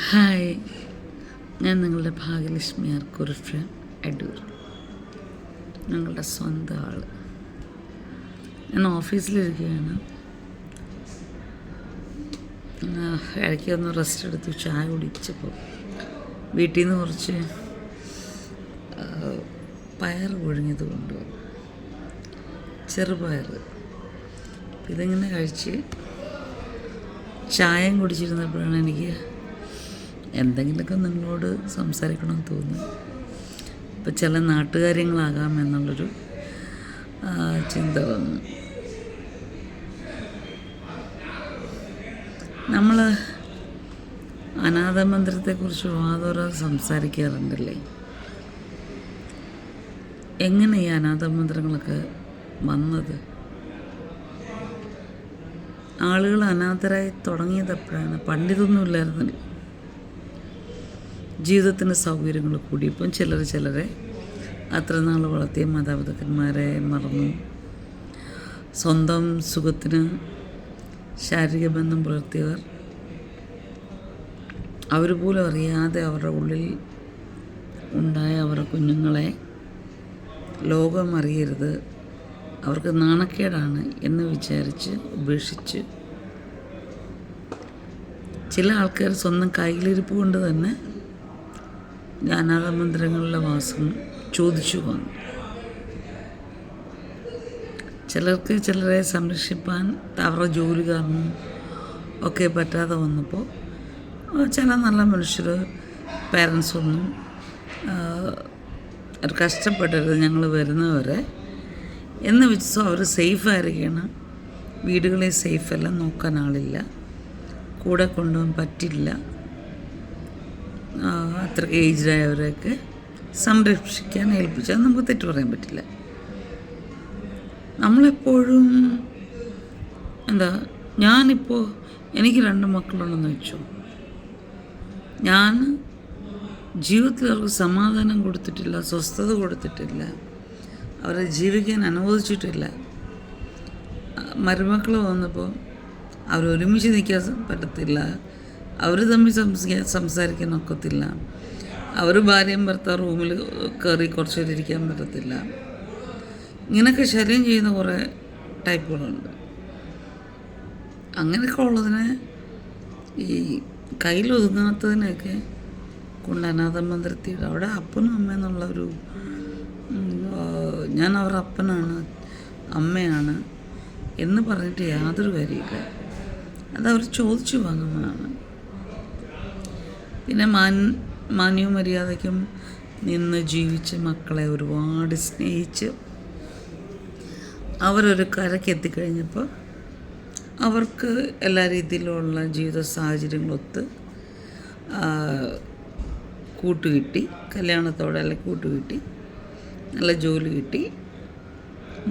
Hi, ഞാൻ നിങ്ങളുടെ ഭാഗ്യലക്ഷ്മി ആർക്കുറിഫ് അടൂർ, ഞങ്ങളുടെ സ്വന്തം ആൾ. ഞാൻ ഓഫീസിലിരിക്കുകയാണ്. ഇടയ്ക്ക് ഒന്ന് റെസ്റ്റ് എടുത്തു, ചായ കുടിച്ചപ്പോൾ വീട്ടിൽ നിന്ന് കുറച്ച് പയർ പുഴുങ്ങിയത് കൊണ്ടുവന്നു, ചെറുപയർ. ഇതിങ്ങനെ കഴിച്ച് ചായയും കുടിച്ചിരുന്നപ്പോഴാണ് എനിക്ക് എന്തെങ്കിലുമൊക്കെ നിങ്ങളോട് സംസാരിക്കണമെന്ന് തോന്നുന്നു. ഇപ്പം ചില നാട്ടുകാര്യങ്ങളാകാം എന്നുള്ളൊരു ചിന്ത വന്നു. നമ്മൾ അനാഥമന്ദിരത്തെക്കുറിച്ച് വാതോരം സംസാരിക്കാറുണ്ടല്ലേ. എങ്ങനെ ഈ അനാഥമന്ദിരങ്ങളൊക്കെ വന്നത്? ആളുകൾ അനാഥരായി തുടങ്ങിയതെപ്പോഴാണ്? പണ്ടിതൊന്നുമില്ലായിരുന്നല്ലോ. ജീവിതത്തിന് സൗകര്യങ്ങൾ കൂടിയപ്പം ചിലരെ അത്ര നാൾ വളർത്തിയ മാതാപിതാക്കന്മാരെ മറന്നു. സ്വന്തം സുഖത്തിന് ശാരീരിക ബന്ധം പുലർത്തിയവർ അവർ പോലും അറിയാതെ അവരുടെ ഉള്ളിൽ ഉണ്ടായ അവരുടെ കുഞ്ഞുങ്ങളെ ലോകം അറിയരുത്, അവർക്ക് നാണക്കേടാണ് എന്ന് വിചാരിച്ച് ഉപേക്ഷിച്ച് ചില ആൾക്കാർ സ്വന്തം കയ്യിലിരിപ്പ് കൊണ്ട് തന്നെ അനാഥമന്ദിരങ്ങളിലെ വാസം ചോദിച്ചു വന്നു. ചിലർക്ക് ചിലരെ സംരക്ഷിപ്പാൻ അവരുടെ ജോലി കാരണം ഒക്കെ പറ്റാതെ വന്നപ്പോൾ ചില നല്ല മനുഷ്യർ പേരൻസൊന്നും കഷ്ടപ്പെടരുത് ഞങ്ങൾ വരുന്നവരെ എന്ന് വെച്ചോ അവർ സേഫായിരിക്കണം. വീടുകളെ സേഫല്ല, നോക്കാൻ ആളില്ല, കൂടെ കൊണ്ടുപോകാൻ പറ്റില്ല. അത്ര ഏജ്ഡായവരെയൊക്കെ സംരക്ഷിക്കാൻ ഏൽപ്പിച്ചാൽ നമുക്ക് തെറ്റു പറയാൻ പറ്റില്ല. നമ്മളെപ്പോഴും ഞാനിപ്പോൾ എനിക്ക് 2 മക്കളുണ്ടെന്ന് വെച്ചു, ഞാൻ ജീവിതത്തിൽ അവർക്ക് സമാധാനം കൊടുത്തിട്ടില്ല, സ്വസ്ഥത കൊടുത്തിട്ടില്ല, അവരെ ജീവിക്കാൻ അനുവദിച്ചിട്ടില്ല. മരുമക്കൾ വന്നപ്പോൾ അവരൊരുമിച്ച് നിൽക്കാൻ പറ്റത്തില്ല, അവർ തമ്മിൽ സംസാരിക്കാൻ ഒക്കത്തില്ല, അവർ ഭാര്യയും ഭർത്താവ് റൂമിൽ കയറി കുറച്ച് നേരം ഇരിക്കാൻ പറ്റത്തില്ല. ഇങ്ങനെയൊക്കെ ശല്യം ചെയ്യുന്ന കുറേ ടൈപ്പുകളുണ്ട്. അങ്ങനെയൊക്കെ ഉള്ളതിനെ ഈ കയ്യിലൊതുങ്ങാത്തതിനെയൊക്കെ കൊണ്ട് അനാഥമന്ദിരത്തിൽ അവിടെ അപ്പനും അമ്മയെന്നുള്ളൊരു ഞാൻ അവരുടെ അപ്പനാണ് അമ്മയാണ് എന്ന് പറഞ്ഞിട്ട് യാതൊരു കാര്യമില്ല. അതവർ ചോദിച്ചു വാങ്ങുന്നതാണ്. പിന്നെ മാന്യവും മര്യാദയ്ക്കും നിന്ന് ജീവിച്ച് മക്കളെ ഒരുപാട് സ്നേഹിച്ച് അവരൊരു കരയ്ക്ക് എത്തിക്കഴിഞ്ഞപ്പോൾ അവർക്ക് എല്ലാ രീതിയിലുള്ള ജീവിത സാഹചര്യങ്ങളൊത്ത് കൂട്ടുകിട്ടി, കല്യാണത്തോടെ അല്ലെങ്കിൽ കൂട്ടുകിട്ടി, നല്ല ജോലി കിട്ടി.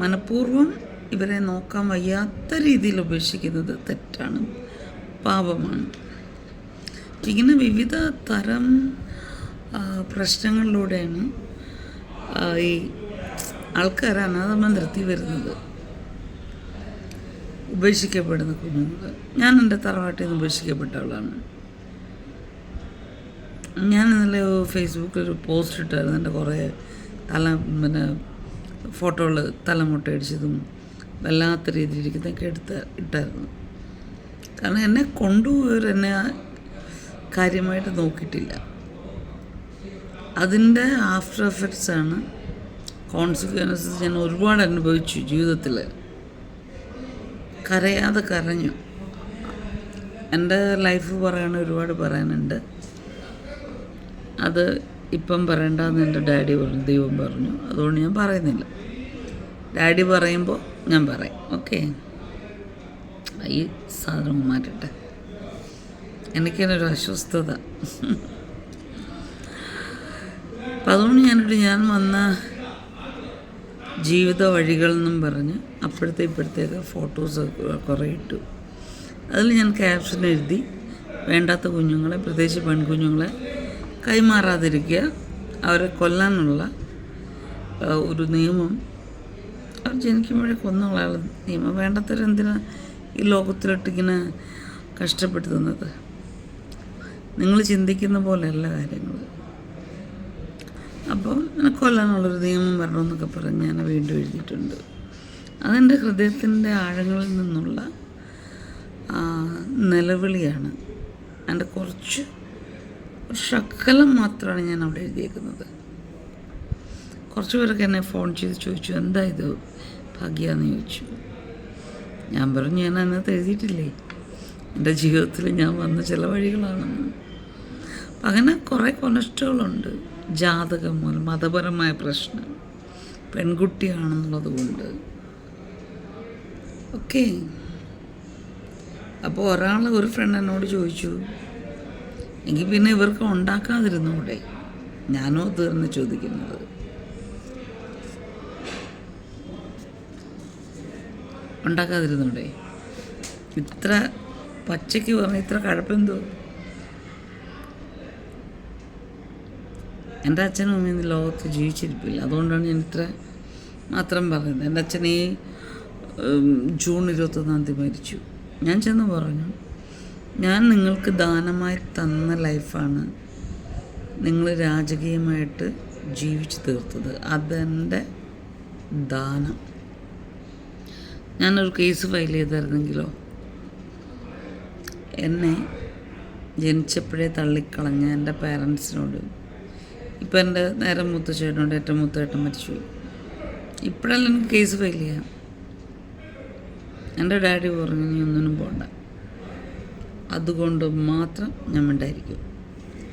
മനഃപൂർവ്വം ഇവരെ നോക്കാൻ വയ്യാത്ത രീതിയിൽ ഉപേക്ഷിക്കുന്നത് തെറ്റാണ്, പാപമാണ്. ഇങ്ങനെ വിവിധ തരം പ്രശ്നങ്ങളിലൂടെയാണ് ഈ ആൾക്കാർ അനാഥമന്ദിരത്തിൽ വരുന്നത്, ഉപേക്ഷിക്കപ്പെടുന്ന കുഞ്ഞുങ്ങൾ. ഞാൻ എൻ്റെ തറവാട്ടിൽ നിന്ന് ഉപേക്ഷിക്കപ്പെട്ടവളാണ്. ഞാൻ ഇന്നലെ ഫേസ്ബുക്കിലൊരു പോസ്റ്റ് ഇട്ടായിരുന്നു. എൻ്റെ കുറേ ഫോട്ടോകൾ തലമുട്ടയടിച്ചതും വല്ലാത്ത രീതിയിലിരിക്കുന്നതൊക്കെ ഇട്ടായിരുന്നു. കാരണം എന്നെ കൊണ്ടുപോയവർ എന്നെ കാര്യമായിട്ട് നോക്കിയിട്ടില്ല. അതിൻ്റെ ആഫ്റ്റർ എഫക്ട്സാണ്, കോൺസിക്വൻസസ് ഞാൻ ഒരുപാട് അനുഭവിച്ചു ജീവിതത്തിൽ. കരയാതെ കരഞ്ഞു. എൻ്റെ ലൈഫ് ഒരുപാട് പറയാനുണ്ട്. അത് ഇപ്പം പറയണ്ടെന്ന് എൻ്റെ ഡാഡി പറഞ്ഞു, ദൈവം പറഞ്ഞു. അതുകൊണ്ട് ഞാൻ പറയുന്നില്ല. ഡാഡി പറയുമ്പോൾ ഞാൻ പറയും. ഓക്കെ, ഈ സാധനം മാറ്റട്ടെ, എനിക്കതിനൊരു അസ്വസ്ഥത. അപ്പം അതുകൊണ്ട് ഞാൻ വന്ന ജീവിത വഴികളെന്നും പറഞ്ഞ് ഇപ്പോഴത്തേക്ക് ഫോട്ടോസ് കുറേ ഇട്ടു. അതിൽ ഞാൻ ക്യാപ്ഷൻ എഴുതി, വേണ്ടാത്ത കുഞ്ഞുങ്ങളെ, പ്രത്യേകിച്ച് പെൺകുഞ്ഞുങ്ങളെ കൈമാറാതിരിക്കുക, അവരെ കൊല്ലാനുള്ള ഒരു നിയമം, അവർ ജനിക്കുമ്പോഴേ കൊന്നുകളയാനുള്ള നിയമം. വേണ്ടാത്തവരെന്തിനാ ഈ ലോകത്തിലിട്ടിങ്ങനെ കഷ്ടപ്പെടുത്തുന്നത്? നിങ്ങൾ ചിന്തിക്കുന്ന പോലെയല്ല കാര്യങ്ങൾ. അപ്പോൾ എന്നെ കൊല്ലാനുള്ളൊരു നിയമം വരണമെന്നൊക്കെ പറഞ്ഞ് ഞാൻ വീണ്ടും എഴുതിയിട്ടുണ്ട്. അതെൻ്റെ ഹൃദയത്തിൻ്റെ ആഴങ്ങളിൽ നിന്നുള്ള നിലവിളിയാണ്. എൻ്റെ കുറച്ച് ശകലം മാത്രമാണ് ഞാൻ അവിടെ എഴുതിയേക്കുന്നത്. കുറച്ച് പേരൊക്കെ എന്നെ ഫോൺ ചെയ്ത് ചോദിച്ചു, എന്താ ഇത് ഭാഗ്യമെന്ന് ചോദിച്ചു. ഞാൻ പറഞ്ഞു, ഞാൻ അതിനകത്ത് എഴുതിയിട്ടില്ലേ എൻ്റെ ജീവിതത്തിൽ ഞാൻ വന്ന ചില വഴികളാണെന്ന്. അപ്പം അങ്ങനെ കുറേ കൊനഷ്ടകളുണ്ട്. ജാതകം മൂലം, മതപരമായ പ്രശ്നം, പെൺകുട്ടിയാണെന്നുള്ളത് കൊണ്ട് ഓക്കെ. അപ്പോൾ ഒരു ഫ്രണ്ട് എന്നോട് ചോദിച്ചു, എങ്കിൽ പിന്നെ ഇവർക്ക് ഉണ്ടാക്കാതിരുന്നൂടെ? ഞാനോ തീർന്ന് ചോദിക്കുന്നത്. ഉണ്ടാക്കാതിരുന്നൂടെ? ഇത്ര പച്ചയ്ക്ക് പറഞ്ഞ ഇത്ര കഴപ്പെന്തോ? എൻ്റെ അച്ഛനും അമ്മയും ഇന്ന് ലോകത്ത് ജീവിച്ചിരിപ്പില്ല. അതുകൊണ്ടാണ് ഞാൻ ഇത്ര മാത്രം പറയുന്നത്. എൻ്റെ അച്ഛൻ ഈ ജൂൺ 21 മരിച്ചു. ഞാൻ ചെന്ന് പറഞ്ഞു, ഞാൻ നിങ്ങൾക്ക് ദാനമായി തന്ന ലൈഫാണ് നിങ്ങൾ രാജകീയമായിട്ട് ജീവിച്ചു തീർത്തത്. അതെൻ്റെ ദാനം. ഞാനൊരു കേസ് ഫയൽ ചെയ്തായിരുന്നെങ്കിലോ, എന്നെ ജനിച്ചപ്പോഴേ തള്ളിക്കളഞ്ഞ എൻ്റെ പാരൻസിനോട്, ഇപ്പം എൻ്റെ നേരെ മൂത്ത ചേട്ടനോട്, ഏറ്റവും മൂത്ത ചേട്ടൻ മരിച്ചു, ഇപ്പോഴല്ല എനിക്ക് കേസ് ഫയൽ ചെയ്യാം. എൻ്റെ ഡാഡി പറഞ്ഞു, നീ ഒന്നിനും പോകണ്ട. അതുകൊണ്ട് മാത്രം ഞാൻ മിണ്ടായിരിക്കും.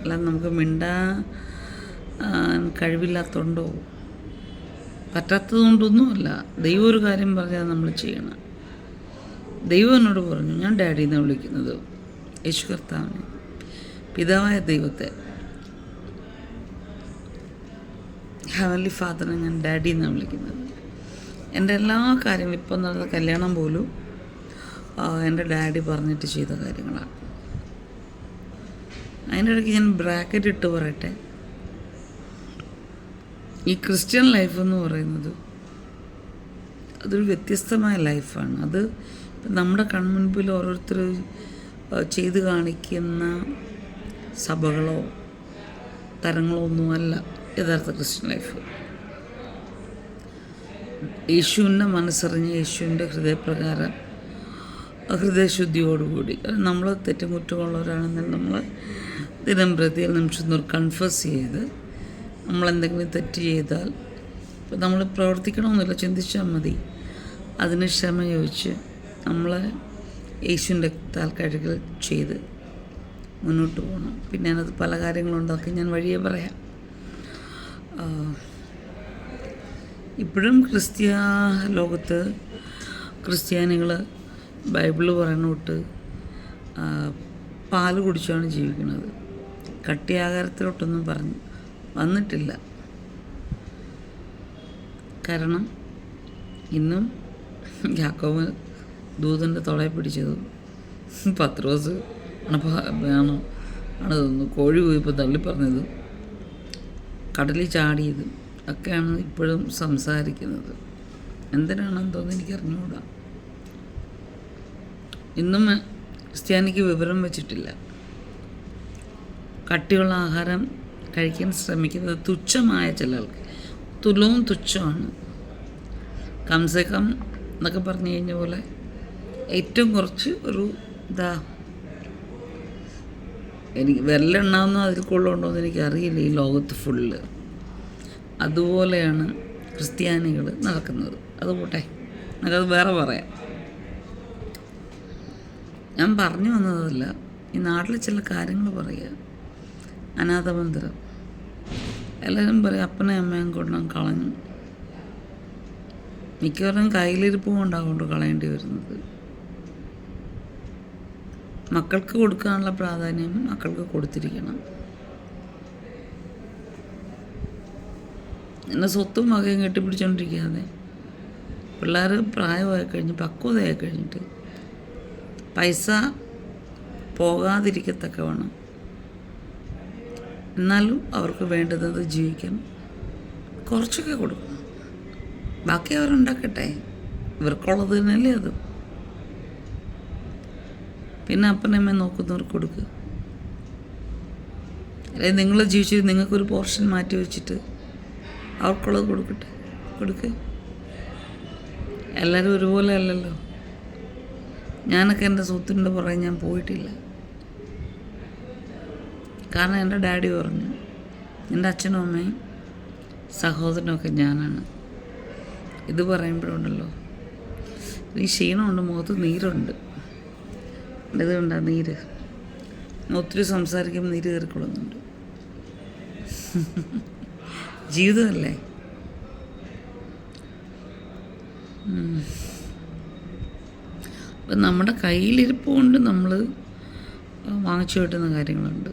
അല്ലാതെ നമുക്ക് മിണ്ടാൻ കഴിവില്ലാത്തതുകൊണ്ടോ പറ്റാത്തതുകൊണ്ടൊന്നുമല്ല. ദൈവം ഒരു കാര്യം പറഞ്ഞാൽ നമ്മൾ ചെയ്യണം. ദൈവം എന്നോട് പറഞ്ഞു, ഞാൻ ഡാഡി എന്നാണ് വിളിക്കുന്നത്. യേശു കർത്താവിനെ, പിതാവായ ദൈവത്തെ, ഹെവൻലി ഫാദറിനെ ഞാൻ ഡാഡി എന്നാണ് വിളിക്കുന്നത്. എൻ്റെ എല്ലാ കാര്യങ്ങളും, ഇപ്പം നടന്ന കല്യാണം പോലും എൻ്റെ ഡാഡി പറഞ്ഞിട്ട് ചെയ്ത കാര്യങ്ങളാണ്. അതിൻ്റെ ഇടയ്ക്ക് ഞാൻ ബ്രാക്കറ്റ് ഇട്ട് പറയട്ടെ, ഈ ക്രിസ്ത്യൻ ലൈഫ് എന്ന് പറയുന്നത് അതൊരു വ്യത്യസ്തമായ ലൈഫാണ്. അത് നമ്മുടെ കൺമുൻപിൽ ഓരോരുത്തർ ചെയ്ത് കാണിക്കുന്ന സഭകളോ തരങ്ങളോ ഒന്നുമല്ല യഥാർത്ഥ ക്രിസ്ത്യൻ ലൈഫ്. യേശുവിൻ്റെ മനസ്സറിഞ്ഞ് യേശുവിൻ്റെ ഹൃദയപ്രകാരം ഹൃദയശുദ്ധിയോടുകൂടി, നമ്മൾ തെറ്റുമുറ്റമുള്ളവരാണെന്നാൽ നമ്മൾ ദിനം പ്രതി നിമിഷം കൺഫസ് ചെയ്ത് നമ്മളെന്തെങ്കിലും തെറ്റ് ചെയ്താൽ ഇപ്പം നമ്മൾ പ്രവർത്തിക്കണമെന്നില്ല, ചിന്തിച്ചാൽ മതി. അതിന് ക്ഷമ ചോദിച്ച് നമ്മൾ യേശുവിൻ്റെ താൽക്കാഴ്ചകൾ ചെയ്ത് മുന്നോട്ട് പോകണം. പിന്നെ അതിനകത്ത് പല കാര്യങ്ങളുണ്ട്, അതൊക്കെ ഞാൻ വഴിയെ പറയാം. ഇപ്പോഴും ലോകത്ത് ക്രിസ്ത്യാനികൾ ബൈബിള് പറയുന്ന തൊട്ട് പാല് കുടിച്ചാണ് ജീവിക്കുന്നത്. കട്ടിയാഹാരത്തിലോട്ടൊന്നും വന്നിട്ടില്ല. കാരണം ഇന്നും യാക്കോബ് ദൂതൻ്റെ തൊളയെ പിടിച്ചതും പത്രോസ് ആണ് തോന്നുന്നു കോഴി പോയപ്പോൾ തള്ളിപ്പറഞ്ഞത്, കടലിൽ ചാടിയത് ഒക്കെയാണ് ഇപ്പോഴും സംസാരിക്കുന്നത്. എന്തിനാണെന്ന് തോന്നുന്നു എനിക്കറിഞ്ഞുകൂടാ. ഇന്നും ക്രിസ്ത്യാനിക്ക് വിവരം വെച്ചിട്ടില്ല. കട്ടിയുള്ള ആഹാരം കഴിക്കാൻ ശ്രമിക്കുന്നത് തുച്ഛമായ ചിലർക്ക്, തുലവും തുച്ഛമാണ്. കംസേ കം എന്നൊക്കെ പറഞ്ഞു കഴിഞ്ഞ പോലെ ഏറ്റവും കുറച്ച് ഒരു എനിക്ക് വിരലെണ്ണാവുന്ന അതിൽ കൊള്ളുണ്ടോയെന്ന് എനിക്കറിയില്ല ഈ ലോകത്ത് ഫുള്ള്. അതുപോലെയാണ് ക്രിസ്ത്യാനികൾ നടക്കുന്നത്. അത് പോട്ടെ, നമുക്കത് വേറെ പറയാം. ഞാൻ പറഞ്ഞു വന്നതല്ല, ഈ നാട്ടിൽ ചില കാര്യങ്ങൾ പറയുക. അനാഥമന്ദിരം, എല്ലാവരും പറയും അപ്പനെ അമ്മയും കൊണ്ടും കളഞ്ഞു. മിക്കവാറും കയ്യിലിരിപ്പ് കൊണ്ടാകൊണ്ട് കളയേണ്ടി വരുന്നത്. മക്കൾക്ക് കൊടുക്കാനുള്ള പ്രാധാന്യം മക്കൾക്ക് കൊടുത്തിരിക്കണം. എന്നെ സ്വത്തും വകയും കെട്ടിപ്പിടിച്ചുകൊണ്ടിരിക്കാതെ പിള്ളേർ പ്രായമായി കഴിഞ്ഞ് പക്വതയായി കഴിഞ്ഞിട്ട് പൈസ പോകാതിരിക്കത്തക്കവണ്ണം എന്നാലും അവർക്ക് വേണ്ടുന്നത് ജീവിക്കാൻ കുറച്ചൊക്കെ കൊടുക്കണം. ബാക്കി അവരുണ്ടാക്കട്ടെ, ഇവർക്കുള്ളത് തന്നെയല്ലേ അത്. പിന്നെ അപ്പനമ്മ നോക്കുന്നവർക്ക് കൊടുക്കുക. അല്ലെങ്കിൽ നിങ്ങൾ ജീവിച്ചിട്ട് നിങ്ങൾക്കൊരു പോർഷൻ മാറ്റി വെച്ചിട്ട് അവർക്കുള്ളത് കൊടുക്ക്. എല്ലാവരും ഒരുപോലെ അല്ലല്ലോ. ഞാനൊക്കെ എൻ്റെ സ്വത്തിൻ്റെ പുറകെ ഞാൻ പോയിട്ടില്ല. കാരണം എൻ്റെ ഡാഡി പറഞ്ഞു, എൻ്റെ അച്ഛനും അമ്മയും സഹോദരനൊക്കെ ഞാനാണ്. ഇത് പറയുമ്പോഴുണ്ടല്ലോ ഈ ക്ഷീണമുണ്ട്, മുഖത്ത് നീരുണ്ട്. ഇതുകൊണ്ടാ നീര്. ഒത്തിരി സംസാരിക്കുമ്പോൾ നീര് കയറിക്കൊള്ളുന്നുണ്ട്. ജീവിതമല്ലേ. അപ്പം നമ്മുടെ കയ്യിലിരിപ്പ് കൊണ്ട് നമ്മൾ വാങ്ങിച്ചു കിട്ടുന്ന കാര്യങ്ങളുണ്ട്.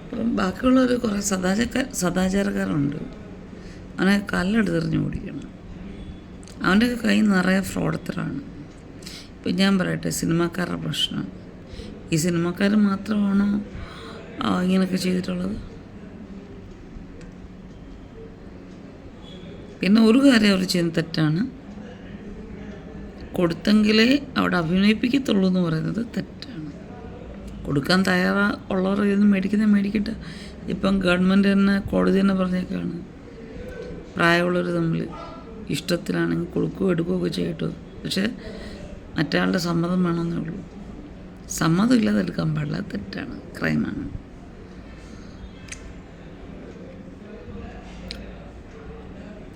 അപ്പം ബാക്കിയുള്ളവർ കുറേ സദാചാരക്കാരുണ്ട്. അവനെ കല്ലെടുത്തെറിഞ്ഞ് ഓടിക്കണം. അവൻ്റെയൊക്കെ കൈ നിറയെ ഫ്രോഡത്തരാണ്. ഇപ്പം ഞാൻ പറയട്ടെ, സിനിമാക്കാരുടെ പ്രശ്നം ഈ സിനിമാക്കാർ മാത്രമാണോ ഇങ്ങനെയൊക്കെ ചെയ്തിട്ടുള്ളത്? പിന്നെ ഒരു കാര്യം അവർ ചെയ്യുന്ന തെറ്റാണ്, കൊടുത്തെങ്കിലേ അവിടെ അഭിനയിപ്പിക്കത്തുള്ളൂ എന്ന് പറയുന്നത് തെറ്റാണ്. കൊടുക്കാൻ ഉള്ളവർ ഇതൊന്നും മേടിക്കട്ടെ. ഇപ്പം ഗവൺമെൻറ് തന്നെ, കോടതി തന്നെ പറഞ്ഞേക്കാണ്, പ്രായമുള്ളവർ തമ്മിൽ ഇഷ്ടത്തിലാണെങ്കിൽ കൊടുക്കുകയോ എടുക്കുകയൊക്കെ ചെയ്യട്ടോ, പക്ഷേ മറ്റയാളുടെ സമ്മതം വേണമെന്നേ ഉള്ളൂ. സമ്മതം ഇല്ലാതെ എടുക്കാൻ പാടില്ല, തെറ്റാണ്, ക്രൈമാണ്.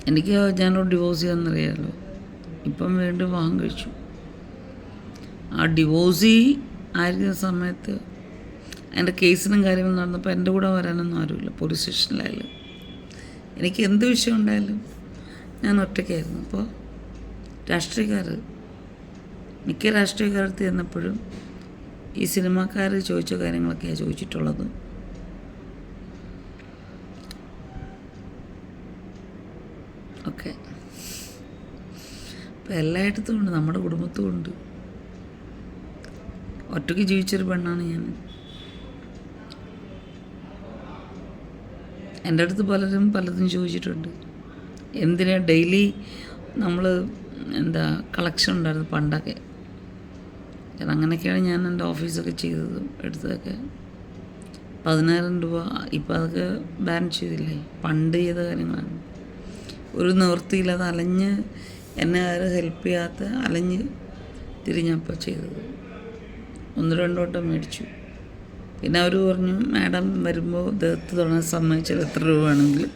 എനിക്ക് ഞാനോട് ഡിവോഴ്സ് ചെയ്യാമെന്നറിയാമല്ലോ. ഇപ്പം വീണ്ടും വിവാഹം കഴിച്ചു. ആ ഡിവോഴ്സ് ആയിരിക്കുന്ന സമയത്ത് എൻ്റെ കേസിനും കാര്യങ്ങളും നടന്നപ്പോൾ എൻ്റെ കൂടെ വരാനൊന്നും ആരുമില്ല. പോലീസ് സ്റ്റേഷനിലായാലും എനിക്ക് എന്ത് വിഷയം ഉണ്ടായാലും ഞാൻ ഒറ്റയ്ക്കായിരുന്നു. അപ്പോൾ മിക്ക രാഷ്ട്രീയക്കാരടുത്ത് ചെന്നപ്പോഴും ഈ സിനിമാക്കാർ ചോദിച്ച കാര്യങ്ങളൊക്കെയാണ് ചോദിച്ചിട്ടുള്ളത്. ഓക്കെ, അപ്പം എല്ലായിടത്തും ഉണ്ട്, നമ്മുടെ കുടുംബത്തും ഉണ്ട്. ഒറ്റയ്ക്ക് ജീവിച്ചൊരു പെണ്ണാണ് ഞാൻ. എൻ്റെ അടുത്ത് പലതും ചോദിച്ചിട്ടുണ്ട്. എന്തിനാ ഡെയിലി നമ്മൾ കളക്ഷൻ ഉണ്ടായിരുന്നു പണ്ടൊക്കെ. അങ്ങനെയൊക്കെയാണ് ഞാൻ എൻ്റെ ഓഫീസൊക്കെ ചെയ്തതും എടുത്തതൊക്കെ. 10,000 രൂപ ഇപ്പം അതൊക്കെ ബാൻ ചെയ്തില്ലേ. പണ്ട് ചെയ്ത കാര്യങ്ങളാണ്. ഒരു നിവൃത്തിയില്ലാതെ അലഞ്ഞ്, എന്നെ ആരും ഹെൽപ്പ് ചെയ്യാത്ത അലഞ്ഞ് തിരിഞ്ഞപ്പോൾ ചെയ്തത്. 1-2 വട്ടം മേടിച്ചു. പിന്നെ അവർ പറഞ്ഞു, മാഡം വരുമ്പോൾ ദേഹത്ത് തൊടാൻ സമ്മതിച്ചാൽ എത്ര രൂപ വേണമെങ്കിലും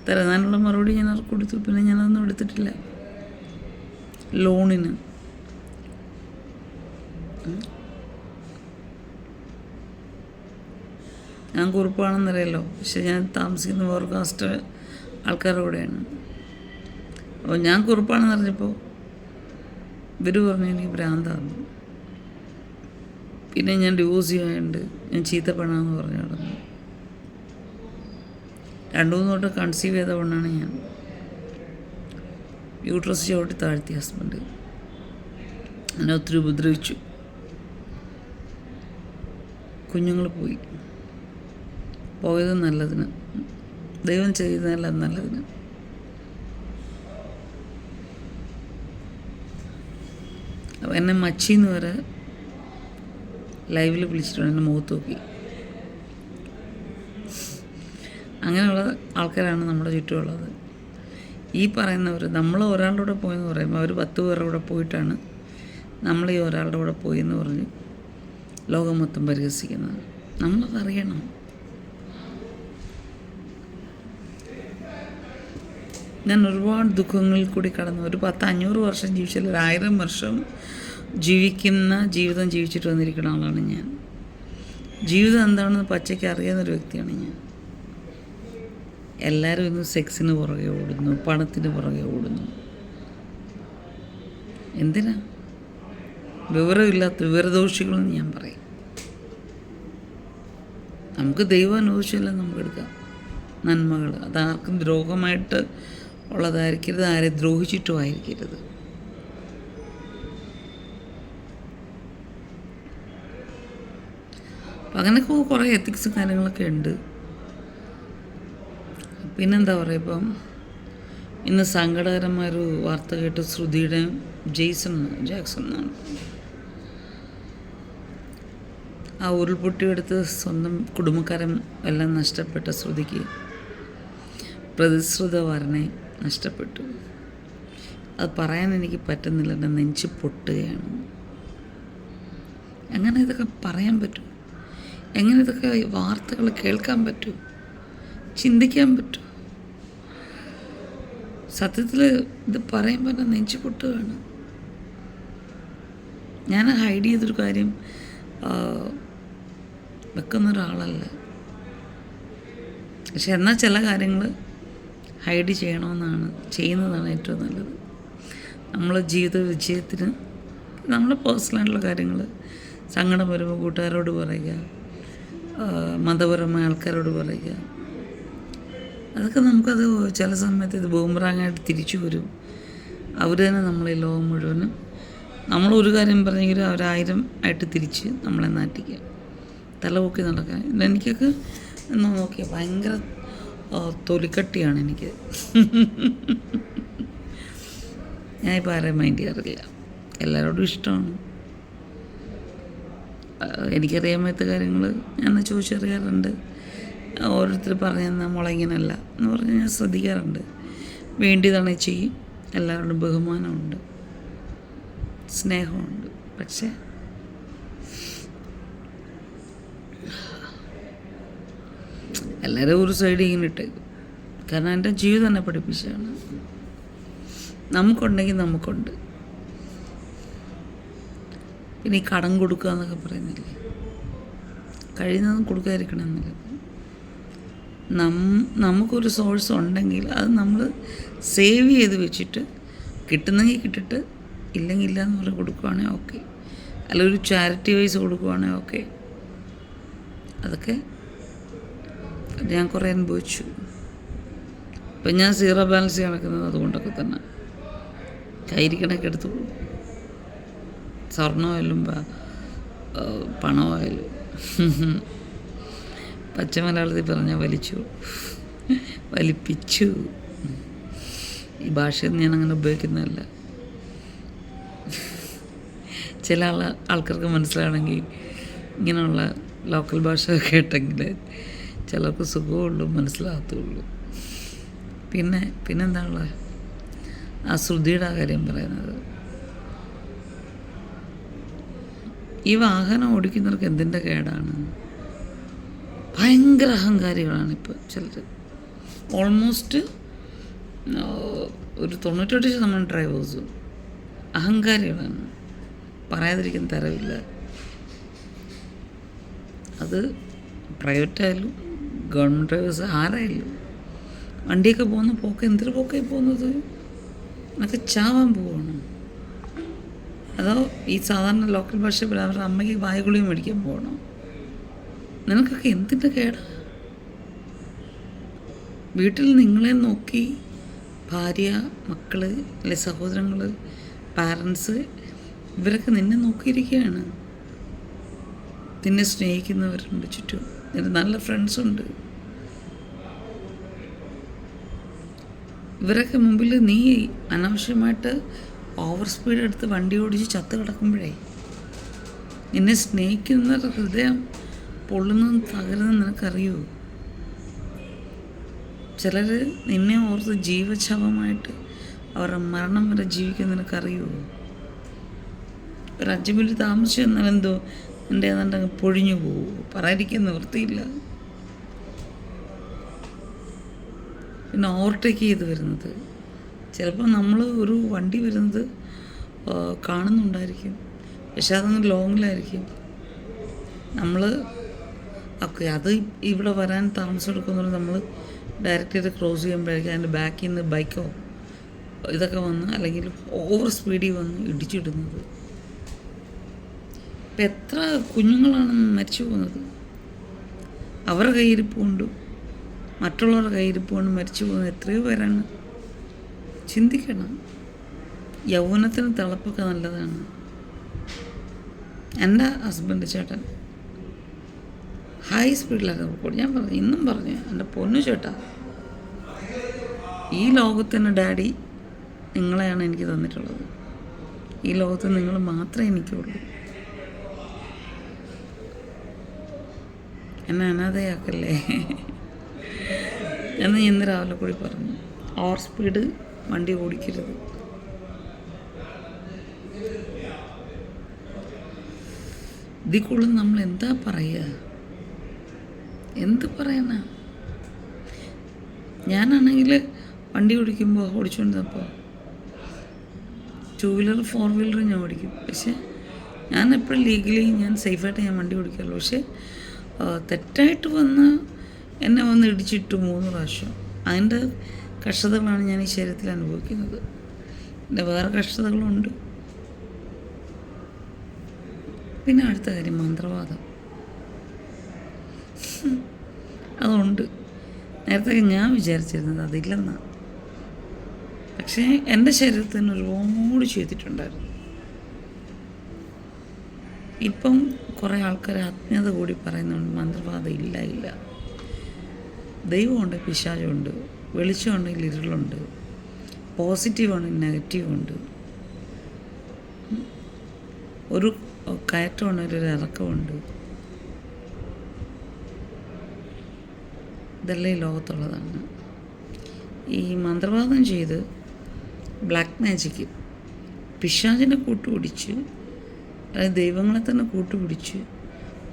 തരാനുള്ള മറുപടി ഞാൻ അവർക്ക് കൊടുത്തു. പിന്നെ ഞാനതൊന്നും എടുത്തിട്ടില്ല. ലോണിന് ഞാൻ കുറിപ്പാണെന്നറിയാലോ, പക്ഷെ ഞാൻ താമസിക്കുന്ന വേറെ കാസ്റ്റ് ആൾക്കാരുടെ കൂടെയാണ്. അപ്പോൾ ഞാൻ കുറിപ്പാണെന്ന് അറിഞ്ഞപ്പോൾ ഇവർ പറഞ്ഞു എനിക്ക് ഭ്രാന്താണ്. പിന്നെ ഞാൻ ഡിവോഴ്സ് ചെയ്യാനുണ്ട്, ഞാൻ ചീത്ത പെണ്ണാന്ന് പറഞ്ഞു നടന്നു. 2-3 വട്ടം കൺസീവ് ചെയ്ത പെണ്ണാണ് ഞാൻ. യൂട്രസ് ചവിട്ടി താഴ്ത്തി ഹസ്ബൻഡ്. എന്നെ ഒത്തിരി ഉപദ്രവിച്ചു. കുഞ്ഞുങ്ങൾ പോയത് നല്ലതിന്, ദൈവം ചെയ്യുന്നതല്ല നല്ലതിന്. അപ്പോൾ എന്നെ മച്ചിന്ന് വരെ ലൈവിൽ വിളിച്ചിട്ടുണ്ട്, എൻ്റെ മുഖത്ത് നോക്കി. അങ്ങനെയുള്ള ആൾക്കാരാണ് നമ്മുടെ ചുറ്റുമുള്ളത്. ഈ പറയുന്നവർ, നമ്മൾ ഒരാളുടെ കൂടെ പോയെന്ന് പറയുമ്പോൾ അവർ 10 പേരുടെ കൂടെ പോയിട്ടാണ് നമ്മൾ ഈ ഒരാളുടെ കൂടെ പോയി എന്ന് പറഞ്ഞ് ലോകം മൊത്തം പരിഹസിക്കുന്നത്. നമ്മളതറിയണം. ഞാൻ ഒരുപാട് ദുഃഖങ്ങളിൽ കൂടി കടന്നു. ഒരു 10-500 വർഷം ജീവിച്ചാൽ 1000 വർഷം ജീവിക്കുന്ന ജീവിതം ജീവിച്ചിട്ട് വന്നിരിക്കുന്ന ആളാണ് ഞാൻ. ജീവിതം എന്താണെന്ന് പച്ചയ്ക്ക് അറിയാവുന്നൊരു വ്യക്തിയാണ് ഞാൻ. എല്ലാവരും ഇന്ന് സെക്സിന് പുറകെ ഓടുന്നു, പണത്തിന് പുറകെ ഓടുന്നു. എന്തിനാ? വിവരദോഷികളെന്ന് ഞാൻ പറയും. നമുക്ക് ദൈവം അനുഭവിച്ചല്ല നമുക്ക് എടുക്കാം നന്മകൾ. അതാർക്കും ദ്രോഹമായിട്ട് ഉള്ളതായിരിക്കരുത്, ആരെ ദ്രോഹിച്ചിട്ടും ആയിരിക്കരുത്. അപ്പം അങ്ങനെയൊക്കെ കുറേ എത്തിക്സും കാര്യങ്ങളൊക്കെ ഉണ്ട്. പിന്നെന്താ പറയുക, ഇപ്പം ഇന്ന് സങ്കടകരമായൊരു വാർത്ത കേട്ട് ശ്രുതിയുടെ ജാക്സൺ എന്നാണ് ആ ഉരുൾപൊട്ടിയെടുത്ത് സ്വന്തം കുടുംബക്കാരും എല്ലാം നഷ്ടപ്പെട്ട ശ്രുതിക്ക് പ്രതിശ്രുത വരനെ നഷ്ടപ്പെട്ടു. അത് പറയാൻ എനിക്ക് പറ്റുന്നില്ല, എൻ്റെ നെഞ്ച് പൊട്ടുകയാണ്. എങ്ങനെ ഇതൊക്കെ പറയാൻ പറ്റും? എങ്ങനെ ഇതൊക്കെ വാർത്തകൾ കേൾക്കാൻ പറ്റും? ചിന്തിക്കാൻ പറ്റും? സത്യത്തിൽ ഇത് പറയുമ്പോൾ എൻ്റെ നെഞ്ച് പൊട്ടുകയാണ്. ഞാൻ ഹൈഡ് ചെയ്തൊരു കാര്യം വെക്കുന്നൊരാളല്ല. പക്ഷെ എന്നാൽ ചില കാര്യങ്ങൾ ഹൈഡ് ചെയ്യുന്നതാണ് ഏറ്റവും നല്ലത്. നമ്മൾ ജീവിത വിജയത്തിന് നമ്മുടെ പേഴ്സണലായിട്ടുള്ള കാര്യങ്ങൾ സങ്കടം വരുമ്പോൾ കൂട്ടുകാരോട് പറയുക, മതപരമായ ആൾക്കാരോട് പറയുക, അതൊക്കെ നമുക്കത് ചില സമയത്ത് ഇത് ബൂമറാങ്ങായിട്ട് തിരിച്ചു വരും. അവർ തന്നെ നമ്മളെ ലോകം മുഴുവനും നമ്മളൊരു കാര്യം പറഞ്ഞെങ്കിൽ അവർ 1000 ആയിട്ട് തിരിച്ച് നമ്മളെ നാട്ടിക്കുക, തലപൊക്കി നടക്കാൻ. എനിക്കൊക്കെ എന്ന് നോക്കിയാൽ ഭയങ്കര തൊലിക്കട്ടിയാണ് എനിക്ക്. ഞാനിപ്പോൾ ആരെയും മൈൻഡ് ചെയ്യാറില്ല, എല്ലാവരോടും ഇഷ്ടമാണ്. എനിക്കറിയാൻ പറ്റാത്ത കാര്യങ്ങൾ ഞാൻ ചോദിച്ചറിയാറുണ്ട്. ഓരോരുത്തർ പറഞ്ഞാൽ മോളിങ്ങനല്ല എന്ന് പറഞ്ഞ് ഞാൻ ശ്രദ്ധിക്കാറുണ്ട്. വേണ്ടിയതാണെ ചെയ്യും. എല്ലാവരോടും ബഹുമാനമുണ്ട്, സ്നേഹമുണ്ട്. പക്ഷേ എല്ലാവരും ഒരു സൈഡ് ഇങ്ങനെ ഇട്ടേക്കും. കാരണം എൻ്റെ ജീവിതം തന്നെ പഠിപ്പിച്ചാണ്, നമുക്കുണ്ടെങ്കിൽ നമുക്കുണ്ട്. പിന്നെ ഈ കടം കൊടുക്കുക എന്നൊക്കെ പറയുന്നില്ലേ, കഴിയുന്നതും കൊടുക്കാതിരിക്കണമെന്നില്ല. നമുക്കൊരു സോഴ്സ് ഉണ്ടെങ്കിൽ അത് നമ്മൾ സേവ് ചെയ്ത് വെച്ചിട്ട് കിട്ടുന്നെങ്കിൽ കിട്ടിട്ട് ഇല്ലെങ്കിൽ ഇല്ല എന്ന് പറഞ്ഞ് കൊടുക്കുവാണെങ്കിൽ ഓക്കെ. അല്ലെങ്കിൽ ഒരു ചാരിറ്റി വൈസ് കൊടുക്കുവാണെങ്കിൽ ഓക്കെ. അതൊക്കെ ഞാൻ കുറേ അനുഭവിച്ചു. ഇപ്പം ഞാൻ സീറോ ബാലൻസ് നടക്കുന്നത് അതുകൊണ്ടൊക്കെ തന്നെ. കയ്യിരിക്കണൊക്കെ എടുത്തോളൂ, സ്വർണ്ണമായാലും പണമായാലും. പച്ച മലയാളത്തിൽ പറഞ്ഞാൽ വലിപ്പിച്ചു. ഈ ഭാഷയൊന്നും ഞാൻ അങ്ങനെ ഉപയോഗിക്കുന്നതല്ല. ചില ആൾക്കാർക്ക് മനസ്സിലാണെങ്കിൽ ഇങ്ങനെയുള്ള ലോക്കൽ ഭാഷ കേട്ടെങ്കിൽ ചിലർക്ക് സുഖമുള്ളൂ, മനസ്സിലാകത്തുള്ളൂ. പിന്നെന്താണുള്ളത്? ആ ശ്രുതിയുടെ കാര്യം പറയുന്നത്, ഈ വാഹനം ഓടിക്കുന്നവർക്ക് എന്തിൻ്റെ കേടാണ്? ഭയങ്കര അഹങ്കാരികളാണ് ഇപ്പോൾ ചിലർ. ഓൾമോസ്റ്റ് ഒരു 98% ഡ്രൈവേഴ്സും അഹങ്കാരികളാണ്, പറയാതിരിക്കാൻ തരവില്ല. അത് പ്രൈവറ്റായാലും ഗവൺമെൻറ് ഡ്രൈവേഴ്സ് ആരായാലും വണ്ടിയൊക്കെ പോകുന്ന പോക്ക് എന്തൊരു പോക്കായി പോകുന്നത്? എന്നൊക്കെ ചാവാൻ പോവാണ്. അതോ ഈ സാധാരണ ലോക്കൽ ഭാഷ അവരുടെ അമ്മയ്ക്ക് വായഗുളിയും മേടിക്കാൻ പോകണം? നിനക്കൊക്കെ എന്തിൻ്റെ കേടാ? വീട്ടിൽ നിങ്ങളെ നോക്കി ഭാര്യ, മക്കൾ, അല്ലെ സഹോദരങ്ങൾ, പാരൻസ്, ഇവരൊക്കെ നിന്നെ നോക്കിയിരിക്കുകയാണ്. നിന്നെ സ്നേഹിക്കുന്നവരുണ്ട് ചുറ്റും, നിന്റെ നല്ല ഫ്രണ്ട്സുണ്ട്. ഇവരൊക്കെ മുമ്പിൽ നീ അനാവശ്യമായിട്ട് ഓവർ സ്പീഡ് എടുത്ത് വണ്ടി ഓടിച്ച് ചത്ത് കിടക്കുമ്പോഴേ നിന്നെ സ്നേഹിക്കുന്നവരുടെ ഹൃദയം പൊള്ളുന്നതും തകരുന്നതും നിനക്കറിയൂ. ചിലർ നിന്നെ ഓർത്ത് ജീവച്ഛവമായിട്ട് അവരുടെ മരണം വരെ ജീവിക്കാൻ നിനക്കറിയൂ. ഒരു 5 മിനിറ്റ് താമസിച്ച് എന്നാലെന്തോ എൻ്റെ ഏതാണ്ടങ്ങ് പൊഴിഞ്ഞു പോകും, പറയാതിരിക്കാൻ നിവൃത്തിയില്ല. പിന്നെ ഓവർടേക്ക് ചെയ്ത് വരുന്നത്, ചിലപ്പോൾ നമ്മൾ ഒരു വണ്ടി വരുന്നത് കാണുന്നുണ്ടായിരിക്കും, പക്ഷെ അതങ്ങ് ലോങ്ങിലായിരിക്കും. നമ്മൾ ഓക്കെ അത് ഇവിടെ വരാൻ താമസം എടുക്കുന്നത് നമ്മൾ ഡയറക്റ്റ് ചെയ്ത് ക്രോസ് ചെയ്യുമ്പോഴേക്കും അതിൻ്റെ ബാക്കിൽ നിന്ന് ബൈക്കോ ഇതൊക്കെ വന്ന് അല്ലെങ്കിൽ ഓവർ സ്പീഡിൽ വന്ന് ഇടിച്ചിടുന്നത്. ഇപ്പം എത്ര കുഞ്ഞുങ്ങളാണ് മരിച്ചു പോകുന്നത്? അവരുടെ കയ്യിരിപ്പ് കൊണ്ടും മറ്റുള്ളവരുടെ കയ്യിരിപ്പ് കൊണ്ടും മരിച്ചു പോകുന്നത് എത്രയോ പേരാണ്. ചിന്തിക്കണം. യൗവനത്തിന് തിളപ്പൊക്കെ നല്ലതാണ്. എൻ്റെ ഹസ്ബൻഡ് ചേട്ടൻ ഹൈ സ്പീഡിലൊക്കെ പോയി. ഞാൻ പറഞ്ഞു, ഇന്നും പറഞ്ഞു, എൻ്റെ പൊന്നു ചേട്ടാ, ഈ ലോകത്തിന് ഡാഡി നിങ്ങളെയാണ് എനിക്ക് തന്നിട്ടുള്ളത്. ഈ ലോകത്ത് നിങ്ങൾ മാത്രമേ എനിക്കുള്ളൂ. എന്നെ അനാഥയാക്കല്ലേ എന്ന് ഇന്ന് രാവിലെ കൂടി പറഞ്ഞു. ഓവർ സ്പീഡ് വണ്ടി ഓടിക്കരുത്. ഇതിൽ കൂടുതൽ നമ്മൾ എന്താ പറയുക? എന്ത് പറയാനാ? ഞാനാണെങ്കിൽ വണ്ടി ഓടിച്ചുകൊണ്ടിരുന്നപ്പോൾ 2 വീലർ 4 വീലർ ഞാൻ ഓടിക്കും. പക്ഷേ ഞാൻ എപ്പോഴും ലീഗലി ഞാൻ സേഫായിട്ട് ഞാൻ വണ്ടി ഓടിക്കാറുള്ളൂ. പക്ഷേ തെറ്റായിട്ട് എന്നെ വന്ന് ഇടിച്ചിട്ടു 3 പ്രാവശ്യം. അതിൻ്റെ കഷ്ടതകളാണ് ഞാൻ ഈ ശരീരത്തിൽ അനുഭവിക്കുന്നത്. പിന്നെ വേറെ കഷ്ടതകളുണ്ട്. പിന്നെ അടുത്ത കാര്യം മന്ത്രവാദം. അതുകൊണ്ട് നേരത്തെ ഞാൻ വിചാരിച്ചിരുന്നത് അതില്ലെന്നാണ്. പക്ഷേ എൻ്റെ ശരീരത്തിന് ഒരുപാട് ചെയ്തിട്ടുണ്ടായിരുന്നു. ഇപ്പം കുറേ ആൾക്കാർ ആത്മീയത കൂടി പറയുന്നുണ്ട് മന്ത്രവാദം ഇല്ല. ദൈവമുണ്ട്, പിശാചുണ്ട്, വെളിച്ചമുണ്ടെങ്കിൽ ഇരുളുണ്ട്, പോസിറ്റീവാണെങ്കിൽ നെഗറ്റീവുണ്ട്, ഒരു കയറ്റമുണ്ടെങ്കിൽ ഒരു ഇറക്കമുണ്ട്. ഇതെല്ലാം ഈ ലോകത്തുള്ളതാണ്. ഈ മന്ത്രവാദം ചെയ്ത് ബ്ലാക്ക് മാജിക്ക് പിശാചിനെ കൂട്ടുപിടിച്ച്, അതായത് ദൈവങ്ങളെ തന്നെ കൂട്ടുപിടിച്ച്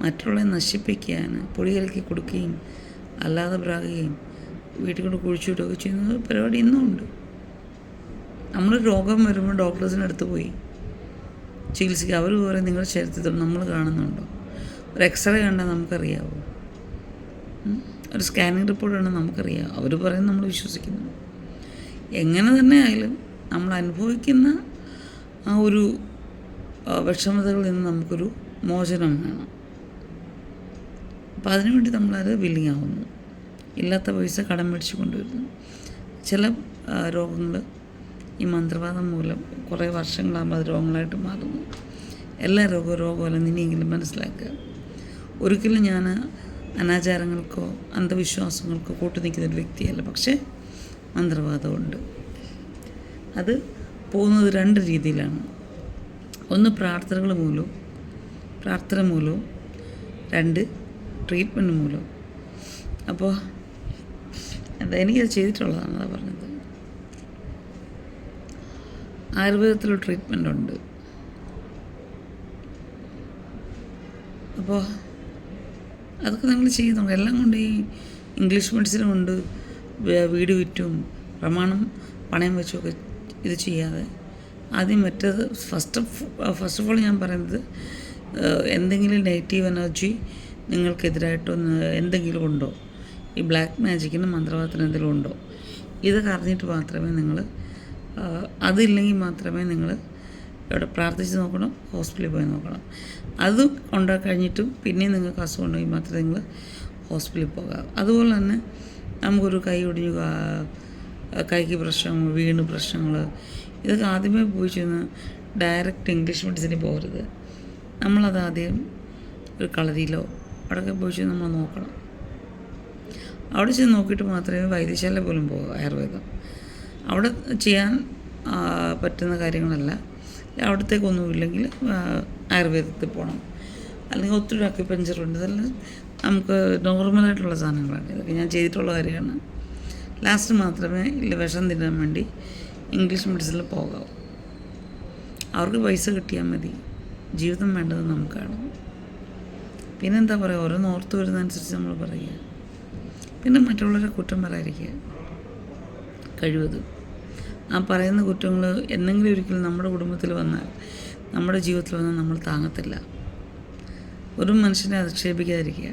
മറ്റുള്ളവരെ നശിപ്പിക്കാൻ പൊടി കലക്കി കൊടുക്കുകയും അല്ലാതെ പ്രാകുകയും വീട്ടിൽ കൊണ്ട് കുഴിച്ചിടുകയൊക്കെ ചെയ്യുന്ന പരിപാടി ഇന്നും ഉണ്ട്. നമ്മൾ രോഗം വരുമ്പോൾ ഡോക്ടേഴ്സിൻ്റെ അടുത്ത് പോയി ചികിത്സിക്കുക. അവർ പറയും നിങ്ങളുടെ ശരീരത്തിൽ നമ്മൾ കാണുന്നുണ്ടോ? ഒരു എക്സ്റേ കണ്ടാൽ നമുക്കറിയാവോ? ഒരു സ്കാനിങ് റിപ്പോർട്ട് കണ്ടാൽ നമുക്കറിയാം. അവർ പറയുന്നത് നമ്മൾ വിശ്വസിക്കുന്നു. എങ്ങനെ തന്നെ ആയാലും നമ്മൾ അനുഭവിക്കുന്ന ആ ഒരു വിഷമതകളിൽ നിന്ന് നമുക്കൊരു മോചനം വേണം. അപ്പോൾ അതിനുവേണ്ടി നമ്മളത് വില്ലിങ് ആവുന്നു. ഇല്ലാത്ത പൈസ കടം മേടിച്ച് കൊണ്ടുവരുന്നു. ചില രോഗങ്ങൾ ഈ മന്ത്രവാദം മൂലം കുറേ വർഷങ്ങളാകുമ്പോൾ അത് രോഗങ്ങളായിട്ട് മാറുന്നു. എല്ലാ രോഗമല്ല ഇനിയെങ്കിലും മനസ്സിലാക്കുക. ഒരിക്കലും ഞാൻ അനാചാരങ്ങൾക്കോ അന്ധവിശ്വാസങ്ങൾക്കോ കൂട്ടുനിൽക്കുന്നൊരു വ്യക്തിയല്ല. പക്ഷേ മന്ത്രവാദമുണ്ട്. അത് പോകുന്നത് 2 രീതിയിലാണ്. ഒന്ന് പ്രാർത്ഥന മൂലവും 2 ട്രീറ്റ്മെൻറ്റ് മൂലവും. അപ്പോൾ എനിക്കത് ചെയ്തിട്ടുള്ളതാണ്. അതാണ് പറഞ്ഞത്. ആയുർവേദത്തിലൊരു ട്രീറ്റ്മെൻ്റ് ഉണ്ട്. അപ്പോൾ അതൊക്കെ നിങ്ങൾ ചെയ്യുന്നുണ്ട്. എല്ലാം കൊണ്ട് ഈ ഇംഗ്ലീഷ് മെഡിസിനും ഉണ്ട്, വീട് വിറ്റും പ്രമാണം പണയം വെച്ചൊക്കെ ഇത് ചെയ്യാതെ ആദ്യം മറ്റേത് ഫസ്റ്റ് ഓഫ് ഓൾ ഞാൻ പറയുന്നത്, എന്തെങ്കിലും നെഗറ്റീവ് എനർജി നിങ്ങൾക്കെതിരായിട്ടോ എന്തെങ്കിലും ഉണ്ടോ, ഈ ബ്ലാക്ക് മാജിക്കിന് മന്ത്രവാദത്തിന് എന്തെങ്കിലും ഉണ്ടോ, ഇതൊക്കെ അറിഞ്ഞിട്ട് മാത്രമേ നിങ്ങൾ, അതില്ലെങ്കിൽ മാത്രമേ നിങ്ങൾ ഇവിടെ പ്രാർത്ഥിച്ച് നോക്കണം, ഹോസ്പിറ്റലിൽ പോയി നോക്കണം. അത് കഴിഞ്ഞിട്ടും പിന്നെയും നിങ്ങൾക്ക് അസുഖം ഉണ്ടെങ്കിൽ മാത്രമേ നിങ്ങൾ ഹോസ്പിറ്റലിൽ പോകാം. അതുപോലെ തന്നെ നമുക്കൊരു കൈ ഒടിഞ്ഞു, കൈക്ക് പ്രശ്നങ്ങൾ, വീണ് പ്രശ്നങ്ങൾ, ഇതൊക്കെ ആദ്യമേ പോയി ചെന്ന് ഡയറക്റ്റ് ഇംഗ്ലീഷ് മെഡിസിനിൽ പോകരുത്. നമ്മളതാദ്യം ഒരു കളരിയിലോ അവിടെയൊക്കെ പോയി ചെന്ന് നമ്മൾ നോക്കണം. അവിടെ ചെന്ന് നോക്കിയിട്ട് മാത്രമേ വൈദ്യശാല പോലും പോകാം. ആയുർവേദം അവിടെ ചെയ്യാൻ പറ്റുന്ന കാര്യങ്ങളല്ല. അവിടത്തേക്കൊന്നുമില്ലെങ്കിൽ ആയുർവേദത്തിൽ പോകണം. അല്ലെങ്കിൽ ഒത്തിരി അക്യുപഞ്ചറുണ്ട്. ഇതെല്ലാം നമുക്ക് നോർമലായിട്ടുള്ള സാധനങ്ങളാണ്. ഇതൊക്കെ ഞാൻ ചെയ്തിട്ടുള്ള കാര്യമാണ്. ലാസ്റ്റ് മാത്രമേ വിഷം തിന്നാൻ വേണ്ടി ഇംഗ്ലീഷ് മെഡിസിനിൽ പോകാവൂ. അവർക്ക് പൈസ കിട്ടിയാൽ മതി. ജീവിതം വേണ്ടത് നമുക്കാണ്. പിന്നെന്താ പറയുക, ഓരോന്ന് ഓർത്ത് വരുന്നതനുസരിച്ച് നമ്മൾ പറയുക. പിന്നെ മറ്റുള്ളവരെ കുറ്റം പറയാതിരിക്കുക കഴിവതും. ആ പറയുന്ന കുറ്റങ്ങൾ എന്തെങ്കിലും ഒരിക്കലും നമ്മുടെ കുടുംബത്തിൽ വന്നാൽ, നമ്മുടെ ജീവിതത്തിൽ വന്നാൽ നമ്മൾ താങ്ങത്തില്ല. ഒരു മനുഷ്യനെ അധിക്ഷേപിക്കാതിരിക്കുക.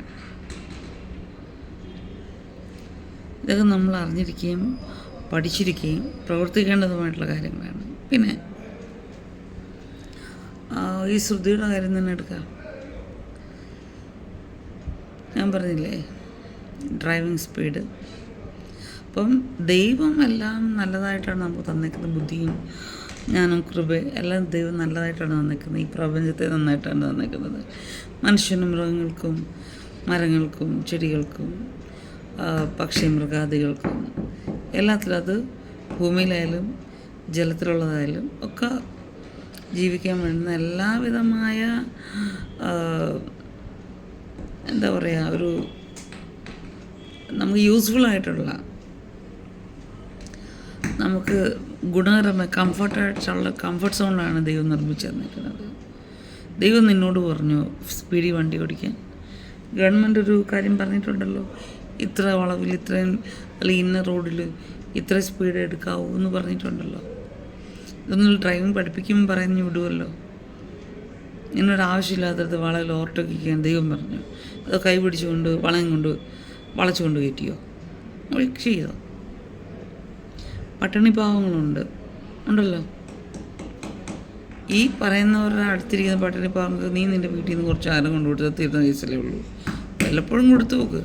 ഇതൊക്കെ നമ്മൾ അറിഞ്ഞിരിക്കുകയും പഠിച്ചിരിക്കുകയും പ്രവർത്തിക്കേണ്ടതുമായിട്ടുള്ള കാര്യങ്ങളാണ്. പിന്നെ ഈ ശ്രുതിയുടെ കാര്യം തന്നെ എടുക്കാം. ഞാൻ പറഞ്ഞില്ലേ, ഡ്രൈവിംഗ് സ്പീഡ്. അപ്പം ദൈവം എല്ലാം നല്ലതായിട്ടാണ് നമുക്ക് തന്നേക്കുന്നത്. ബുദ്ധിയും ജ്ഞാനം, കൃപ എല്ലാം ദൈവം നല്ലതായിട്ടാണ് തന്നേക്കുന്നത്. ഈ പ്രപഞ്ചത്തെ നന്നായിട്ടാണ് തന്നേക്കുന്നത്. മനുഷ്യനും മൃഗങ്ങൾക്കും മരങ്ങൾക്കും ചെടികൾക്കും പക്ഷി മൃഗാദികൾക്കും എല്ലാത്തിലും, അത് ഭൂമിയിലായാലും ജലത്തിലുള്ളതായാലും ഒക്കെ ജീവിക്കാൻ വേണ്ടുന്ന എല്ലാവിധമായ എന്താ പറയുക, ഒരു നമുക്ക് യൂസ്ഫുള്ളായിട്ടുള്ള, നമുക്ക് ഗുണകരമായ കംഫർട്ട് സോണിലാണ് ദൈവം നിർമ്മിച്ചു തന്നിരിക്കുന്നത്. ദൈവം നിന്നോട് പറഞ്ഞു സ്പീഡിൽ വണ്ടി ഓടിക്കാൻ. ഗവൺമെൻറ് ഒരു കാര്യം പറഞ്ഞിട്ടുണ്ടല്ലോ, ഇത്ര വളവിൽ ഇത്രയും അല്ലെങ്കിൽ ഇന്ന റോഡിൽ ഇത്ര സ്പീഡ് എടുക്കാവൂ എന്ന് പറഞ്ഞിട്ടുണ്ടല്ലോ. ഇതൊന്നും ഡ്രൈവിംഗ് പഠിപ്പിക്കുമ്പോൾ പറഞ്ഞു വിടുമല്ലോ. നിന്നൊരാവശ്യമില്ലാത്തത് വളയിൽ ഓവർടേക്കാൻ ദൈവം പറഞ്ഞു. അത് കൈ പിടിച്ചുകൊണ്ട് വളച്ചുകൊണ്ട് കയറ്റിയോ ചെയ്തോ? പട്ടിണി പാവങ്ങളുണ്ട് ഉണ്ടല്ലോ. ഈ പറയുന്നവരുടെ അടുത്തിരിക്കുന്ന പട്ടിണി പാവങ്ങൾക്ക് നീ നിൻ്റെ വീട്ടിൽ നിന്ന് കുറച്ച് ആരും കൊണ്ടുകൊടുത്താൽ തീർന്ന കേസല്ലേ ഉള്ളൂ. വല്ലപ്പോഴും കൊടുത്തു നോക്ക്.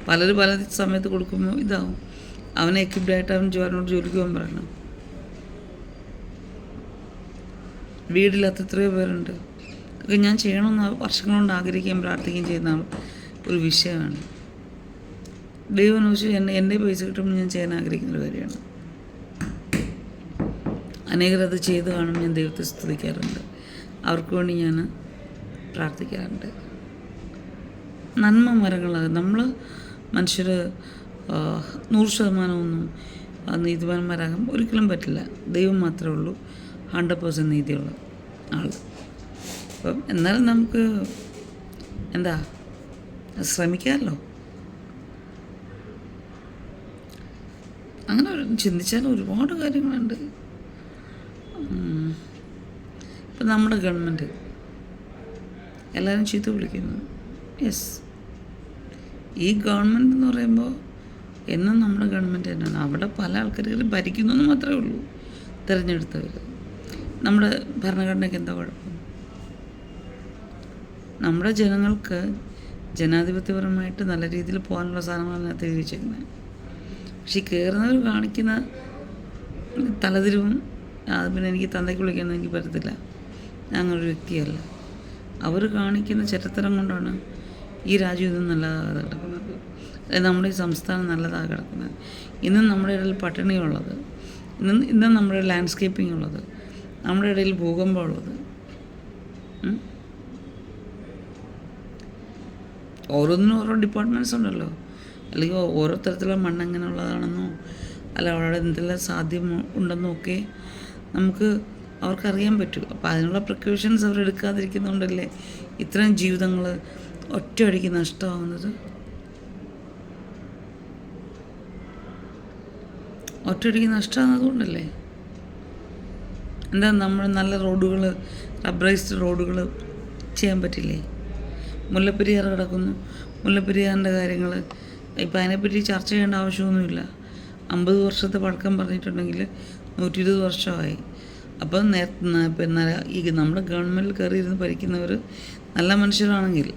പലരും പല സമയത്ത് കൊടുക്കുമ്പോൾ ഇതാവും. അവനെ എക്യുപ്ഡായിട്ട് അവൻ ജോലിക്ക് പോകാൻ പറയണം. വീടില്ലാത്ത എത്രയോ പേരുണ്ട്. അതൊക്കെ ഞാൻ ചെയ്യണമെന്ന് വർഷങ്ങളുകൊണ്ട് ആഗ്രഹിക്കുകയും പ്രാർത്ഥിക്കുകയും ചെയ്യുന്ന ഒരു വിഷയമാണ്. ദൈവം എൻ്റെ പൈസ കിട്ടുമ്പോൾ ഞാൻ ചെയ്യാൻ ആഗ്രഹിക്കുന്ന ഒരു കാര്യമാണ്. അനേകരത് ചെയ്ത് കാണുമ്പോൾ ഞാൻ ദൈവത്തെ സ്തുതിക്കാറുണ്ട്. അവർക്ക് വേണ്ടി ഞാൻ പ്രാർത്ഥിക്കാറുണ്ട്. നന്മ മരങ്ങളാണ് നമ്മൾ മനുഷ്യർ 100% നീതിമാന്മാരാകാൻ ഒരിക്കലും പറ്റില്ല. ദൈവം മാത്രമേ ഉള്ളൂ 100% നീതിയുള്ള ആൾ. അപ്പം എന്നാലും നമുക്ക് എന്താ ശ്രമിക്കാമല്ലോ. അങ്ങനെ ചിന്തിച്ചാൽ ഒരുപാട് കാര്യങ്ങളുണ്ട്. ഇപ്പം നമ്മുടെ ഗവൺമെൻറ് എല്ലാവരും ചീത്ത വിളിക്കുന്നു. യെസ്, ഈ ഗവൺമെൻറ് എന്ന് പറയുമ്പോൾ എന്നും നമ്മുടെ ഗവൺമെൻറ് തന്നെയാണ്. അവിടെ പല ആൾക്കാർ ഭരിക്കുന്നു എന്ന് മാത്രമേ ഉള്ളൂ, തിരഞ്ഞെടുത്തവർ. നമ്മുടെ ഭരണഘടനയ്ക്ക് എന്താ കുഴപ്പം? നമ്മുടെ ജനങ്ങൾക്ക് ജനാധിപത്യപരമായിട്ട് നല്ല രീതിയിൽ പോകാനുള്ള സാധനങ്ങളാണ് അതിനകത്ത് എഴുതി വെച്ചേക്കുന്നത്. പക്ഷേ കയറുന്നവർ കാണിക്കുന്ന തലതിരിവും അത് പിന്നെ എനിക്ക് തന്തയ്ക്ക് വിളിക്കാനൊന്നും എനിക്ക് പറ്റത്തില്ല. ഞങ്ങളൊരു വ്യക്തിയല്ല. അവർ കാണിക്കുന്ന ചരിത്രം കൊണ്ടാണ് ഈ രാജ്യം ഇന്നും നല്ലതാകാതെ കിടക്കുന്നത്. അതായത് നമ്മുടെ ഈ സംസ്ഥാനം നല്ലതാകെ കിടക്കുന്നത്. ഇന്നും നമ്മുടെ ഇടയിൽ പട്ടിണിയുള്ളത്, ഇന്നും നമ്മുടെ ലാൻഡ്സ്കേപ്പിംഗ് ഉള്ളത്, നമ്മുടെ ഇടയിൽ ഭൂകമ്പം ഉള്ളത്. ഓരോന്നിനും ഓരോ ഡിപ്പാർട്ട്മെൻറ്റ്സ് ഉണ്ടല്ലോ. അല്ലെങ്കിൽ ഓരോ തരത്തിലുള്ള മണ്ണ് എങ്ങനെയുള്ളതാണെന്നോ അല്ല അവിടെ എന്തെല്ലാം സാധ്യം ഉണ്ടെന്നോ ഒക്കെ നമുക്ക് അവർക്കറിയാൻ പറ്റും. അപ്പോൾ അതിനുള്ള പ്രിക്കോഷൻസ് അവർ എടുക്കാതിരിക്കുന്നതുകൊണ്ടല്ലേ ഇത്രയും ജീവിതങ്ങൾ ഒറ്റയടിക്ക് നഷ്ടമാകുന്നത്. ഒറ്റയടിക്ക് നഷ്ടമാകുന്നതുകൊണ്ടല്ലേ. എന്താ നമ്മൾ നല്ല റോഡുകൾ, റബ്ബറൈസ്ഡ് റോഡുകൾ ചെയ്യാൻ പറ്റില്ലേ? മുല്ലപ്പെരിയാർ കിടക്കുന്നു. മുല്ലപ്പെരിയാറിൻ്റെ കാര്യങ്ങൾ ഇപ്പം അതിനെപ്പറ്റി ചർച്ച ചെയ്യേണ്ട ആവശ്യമൊന്നുമില്ല. 50 വർഷത്തെ പഴക്കം പറഞ്ഞിട്ടുണ്ടെങ്കിൽ 120 വർഷമായി. അപ്പം പിന്നെ ഈ നമ്മുടെ ഗവൺമെൻറ്റിൽ കയറിയിരുന്ന് ഭരിക്കുന്നവർ നല്ല മനുഷ്യരാണെങ്കിൽ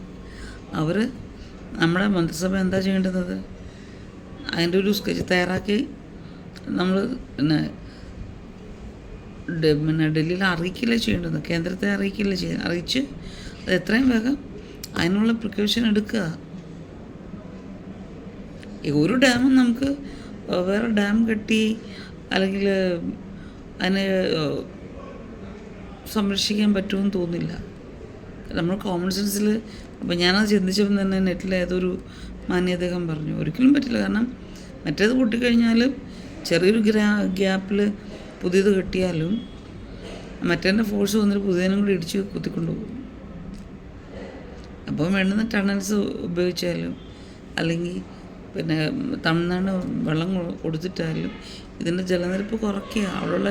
അവർ നമ്മുടെ മന്ത്രിസഭ എന്താ ചെയ്യേണ്ടത്? അതിൻ്റെ ഒരു സ്കെച്ച് തയ്യാറാക്കി നമ്മൾ പിന്നെ ഡൽഹിയിൽ അറിയിക്കില്ലേ ചെയ്യേണ്ടത്, കേന്ദ്രത്തെ അറിയിച്ച് അത് എത്രയും വേഗം അതിനുള്ള പ്രിക്കോഷൻ എടുക്കുക. ഒരു ഡാമും നമുക്ക് വേറെ ഡാം കെട്ടി അല്ലെങ്കിൽ അതിനെ സംരക്ഷിക്കാൻ പറ്റുമെന്ന് തോന്നില്ല. നമ്മൾ കോമൺ സെൻസിൽ അപ്പോൾ ഞാനത് ചിന്തിച്ചപ്പോൾ തന്നെ നെറ്റിൽ ഏതൊരു മാന്യദ്ദേഹം പറഞ്ഞു ഒരിക്കലും പറ്റില്ല. കാരണം മറ്റേത് പൊട്ടിക്കഴിഞ്ഞാൽ ചെറിയൊരു ഗ്യാപ്പിൽ പുതിയത് കെട്ടിയാലും മറ്റേൻ്റെ ഫോഴ്സ് വന്നിട്ട് പുതിയതിനും കൂടി ഇടിച്ച് കുത്തിക്കൊണ്ടുപോകും. അപ്പോൾ വേണ്ടുന്ന ടണൽസ് ഉപയോഗിച്ചാലും അല്ലെങ്കിൽ പിന്നെ തമിഴ്നാട് വെള്ളം കൊടുത്തിട്ടായാലും ഇതിൻ്റെ ജലനിരപ്പ് കുറയ്ക്കുക, അവിടെയുള്ള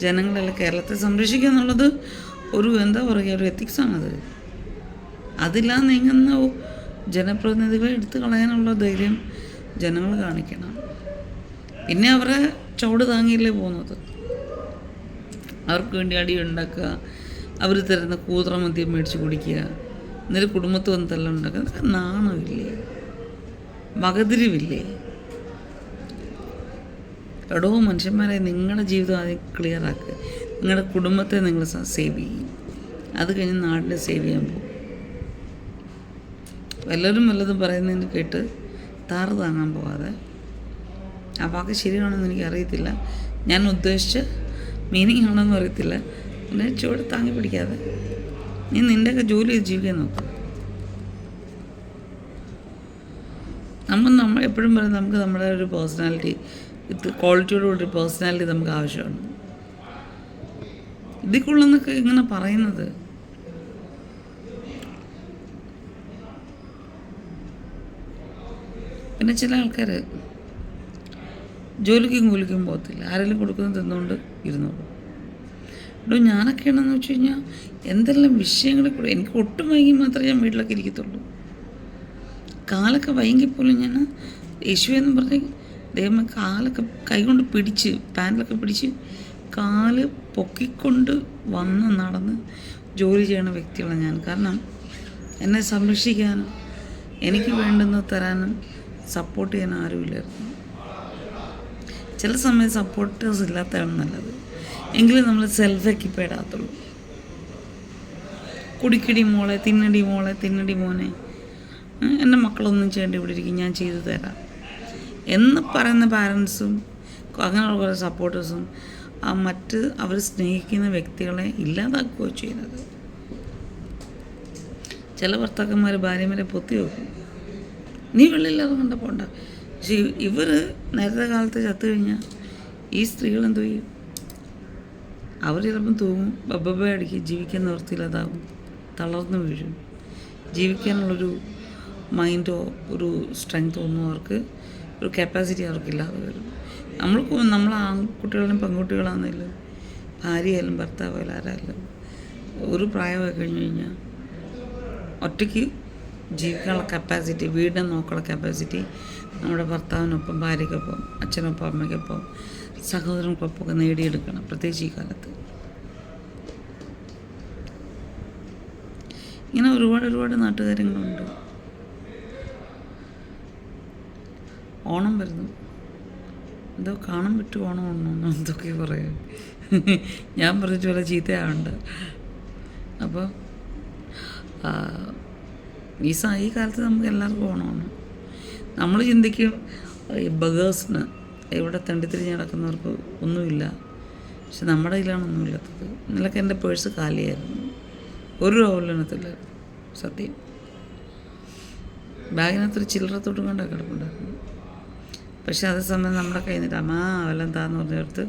ജനങ്ങളെല്ലാം കേരളത്തെ സംരക്ഷിക്കുക എന്നുള്ളത് ഒരു എന്താ പറയുക ഒരു എത്തിക്സാണത്. അതില്ലാതെ നീങ്ങുന്ന ജനപ്രതിനിധികളെ എടുത്തു കളയാനുള്ള ധൈര്യം ജനങ്ങൾ കാണിക്കണം. പിന്നെ അവരെ ചുവട് താങ്ങിയില്ലേ പോകുന്നത്. അവർക്ക് വേണ്ടി അടി ഉണ്ടാക്കുക, അവർ തരുന്ന കൂതറമദ്യം മേടിച്ച് കുടിക്കുക, എന്നിട്ട് കുടുംബത്ത് വന്നെല്ലാം ഉണ്ടാക്കുക. അതൊക്കെ നാണമില്ലേ? വകതിരിവില്ലേ? എടോ മനുഷ്യന്മാരെ, നിങ്ങളുടെ ജീവിതം ആദ്യം ക്ലിയറാക്കുക. നിങ്ങളുടെ കുടുംബത്തെ നിങ്ങൾ സേവ് ചെയ്യും. അത് കഴിഞ്ഞ് നാടിനെ സേവ് ചെയ്യാൻ പോകും. വല്ലതും പറയുന്നതിന് കേട്ട് താറ് താങ്ങാൻ പോവാതെ. ആ വാക്ക് ശരിയാണെന്ന് എനിക്കറിയത്തില്ല, ഞാൻ ഉദ്ദേശിച്ച മീനിങ് ആണെന്ന് അറിയത്തില്ല. പിന്നെ ചുവട് താങ്ങി പിടിക്കാതെ നീ നിൻ്റെയൊക്കെ ജോലി ചെയ്ത് ജീവിക്കാൻ നോക്കും. നമ്മൾ എപ്പോഴും പറയും നമുക്ക് നമ്മുടെ ഒരു പേഴ്സണാലിറ്റി, ക്വാളിറ്റിയോടുകൂടി പേഴ്സണാലിറ്റി നമുക്ക് ആവശ്യമാണ്. ഇതിക്കുള്ളെന്നൊക്കെ ഇങ്ങനെ പറയുന്നത് പിന്നെ ചില ആൾക്കാർ ജോലിക്കും കൂലിക്കും പോകത്തില്ല, ആരെങ്കിലും കൊടുക്കുന്നത് തിന്നുകൊണ്ട് ഇരുന്നോളൂ. ഇവിടെ ഞാനൊക്കെയാണെന്ന് വെച്ച് കഴിഞ്ഞാൽ എന്തെല്ലാം വിഷയങ്ങളിൽ കൂടെ എനിക്ക് ഒട്ടും വൈകി മാത്രമേ ഞാൻ വീട്ടിലൊക്കെ ഇരിക്കത്തുള്ളൂ. കാലൊക്കെ വൈകിപ്പോലും ഞാൻ യേശുവെന്ന് പറഞ്ഞ് ദൈവം കാലൊക്കെ കൈകൊണ്ട് പിടിച്ച് പാൻറ്റിലൊക്കെ പിടിച്ച് കാല് പൊക്കിക്കൊണ്ട് വന്ന് നടന്ന് ജോലി ചെയ്യണ വ്യക്തിയാണ് ഞാൻ. കാരണം എന്നെ സംരക്ഷിക്കാനും എനിക്ക് വേണ്ടുന്നത് തരാനും സപ്പോർട്ട് ചെയ്യാൻ ആരുമില്ലായിരുന്നു. ചില സമയത്ത് സപ്പോർട്ടേഴ്സ് ഇല്ലാത്തതാണ് നല്ലത്, എങ്കിലും നമ്മൾ സെൽഫ് എക്യുപ്പൈഡ് ആകത്തുള്ളൂ. കുടിക്കടി മോളെ, തിന്നടി മോളെ, തിന്നടി മോനെ, എൻ്റെ മക്കളൊന്നും ചെയ്യേണ്ടി ഇവിടെ ഇരിക്കും, ഞാൻ ചെയ്തു തരാം എന്ന് പറയുന്ന പാരൻസും അങ്ങനെയുള്ള കുറേ സപ്പോർട്ടേഴ്സും മറ്റ് അവർ സ്നേഹിക്കുന്ന വ്യക്തികളെ ഇല്ലാതാക്കുകയോ ചെയ്യുന്നത്. ചില ഭർത്താക്കന്മാർ ഭാര്യമാരെ പൊത്തി വെക്കും, നീ വെള്ളില്ലാതെ കണ്ട പോണ്ട. പക്ഷേ ഇവർ നേരത്തെ കാലത്ത് ചത്തു കഴിഞ്ഞാൽ ഈ സ്ത്രീകൾ എന്തോ ചെയ്യും? അവർ ചിലപ്പം തൂങ്ങും, ബബ്ബ അടിക്കും, ജീവിക്കാൻ നിവൃത്തിയില്ലാതാകും, തളർന്നു വീഴും. ജീവിക്കാനുള്ളൊരു മൈൻഡോ ഒരു സ്ട്രെങ്തോ ഒന്നും അവർക്ക്, ഒരു കപ്പാസിറ്റി അവർക്കില്ലാതെ വരും. നമ്മൾ ആൺകുട്ടികളും പെൺകുട്ടികളാണെങ്കിലും ഭാര്യയായാലും ഭർത്താവായാലും ആരായാലും ഒരു പ്രായമായി കഴിഞ്ഞ് കഴിഞ്ഞാൽ ഒറ്റയ്ക്ക് ജീവിക്കാനുള്ള കപ്പാസിറ്റി, വീടിനെ നോക്കാനുള്ള കപ്പാസിറ്റി നമ്മുടെ ഭർത്താവിനൊപ്പം, ഭാര്യയ്ക്കൊപ്പം, അച്ഛനൊപ്പം, അമ്മയ്ക്കൊപ്പം, സഹോദരങ്ങൾക്കൊപ്പമൊക്കെ നേടിയെടുക്കണം, പ്രത്യേകിച്ച് ഈ കാലത്ത്. ഇങ്ങനെ ഒരുപാട് നാട്ടുകാര്യങ്ങളുണ്ട്. ഓണം വരുന്നു, എന്തോ കാണാൻ പറ്റും ഓണം ഉണ്ടോ എന്തൊക്കെ പറയും. ഞാൻ പറഞ്ഞിട്ട് വല്ല ചീത്തയാവണ്ട. അപ്പോൾ ഈ കാലത്ത് നമുക്ക് എല്ലാവർക്കും ഓണമാണ്. നമ്മൾ ചിന്തിക്കും ഈ ബഗേഴ്സിന്, ഇവിടെ തണ്ടിത്തിരിഞ്ഞ് നടക്കുന്നവർക്ക് ഒന്നുമില്ല, പക്ഷെ നമ്മുടെ കയ്യിലാണ് ഒന്നുമില്ലാത്തത്. ഇന്നലൊക്കെ എൻ്റെ പേഴ്സ് കാലിയായിരുന്നു, ഒരു രൂപത്തില്ലായിരുന്നു സത്യം. ബാഗിനകത്തൊരു ചില്ലറത്തോട്ടും കണ്ട കിടപ്പുണ്ടായിരുന്നു. പക്ഷെ അതേസമയം നമ്മുടെ കയ്യിൽ നിന്നിട്ട് വല്ലതും താന്ന് പറഞ്ഞെടുത്ത്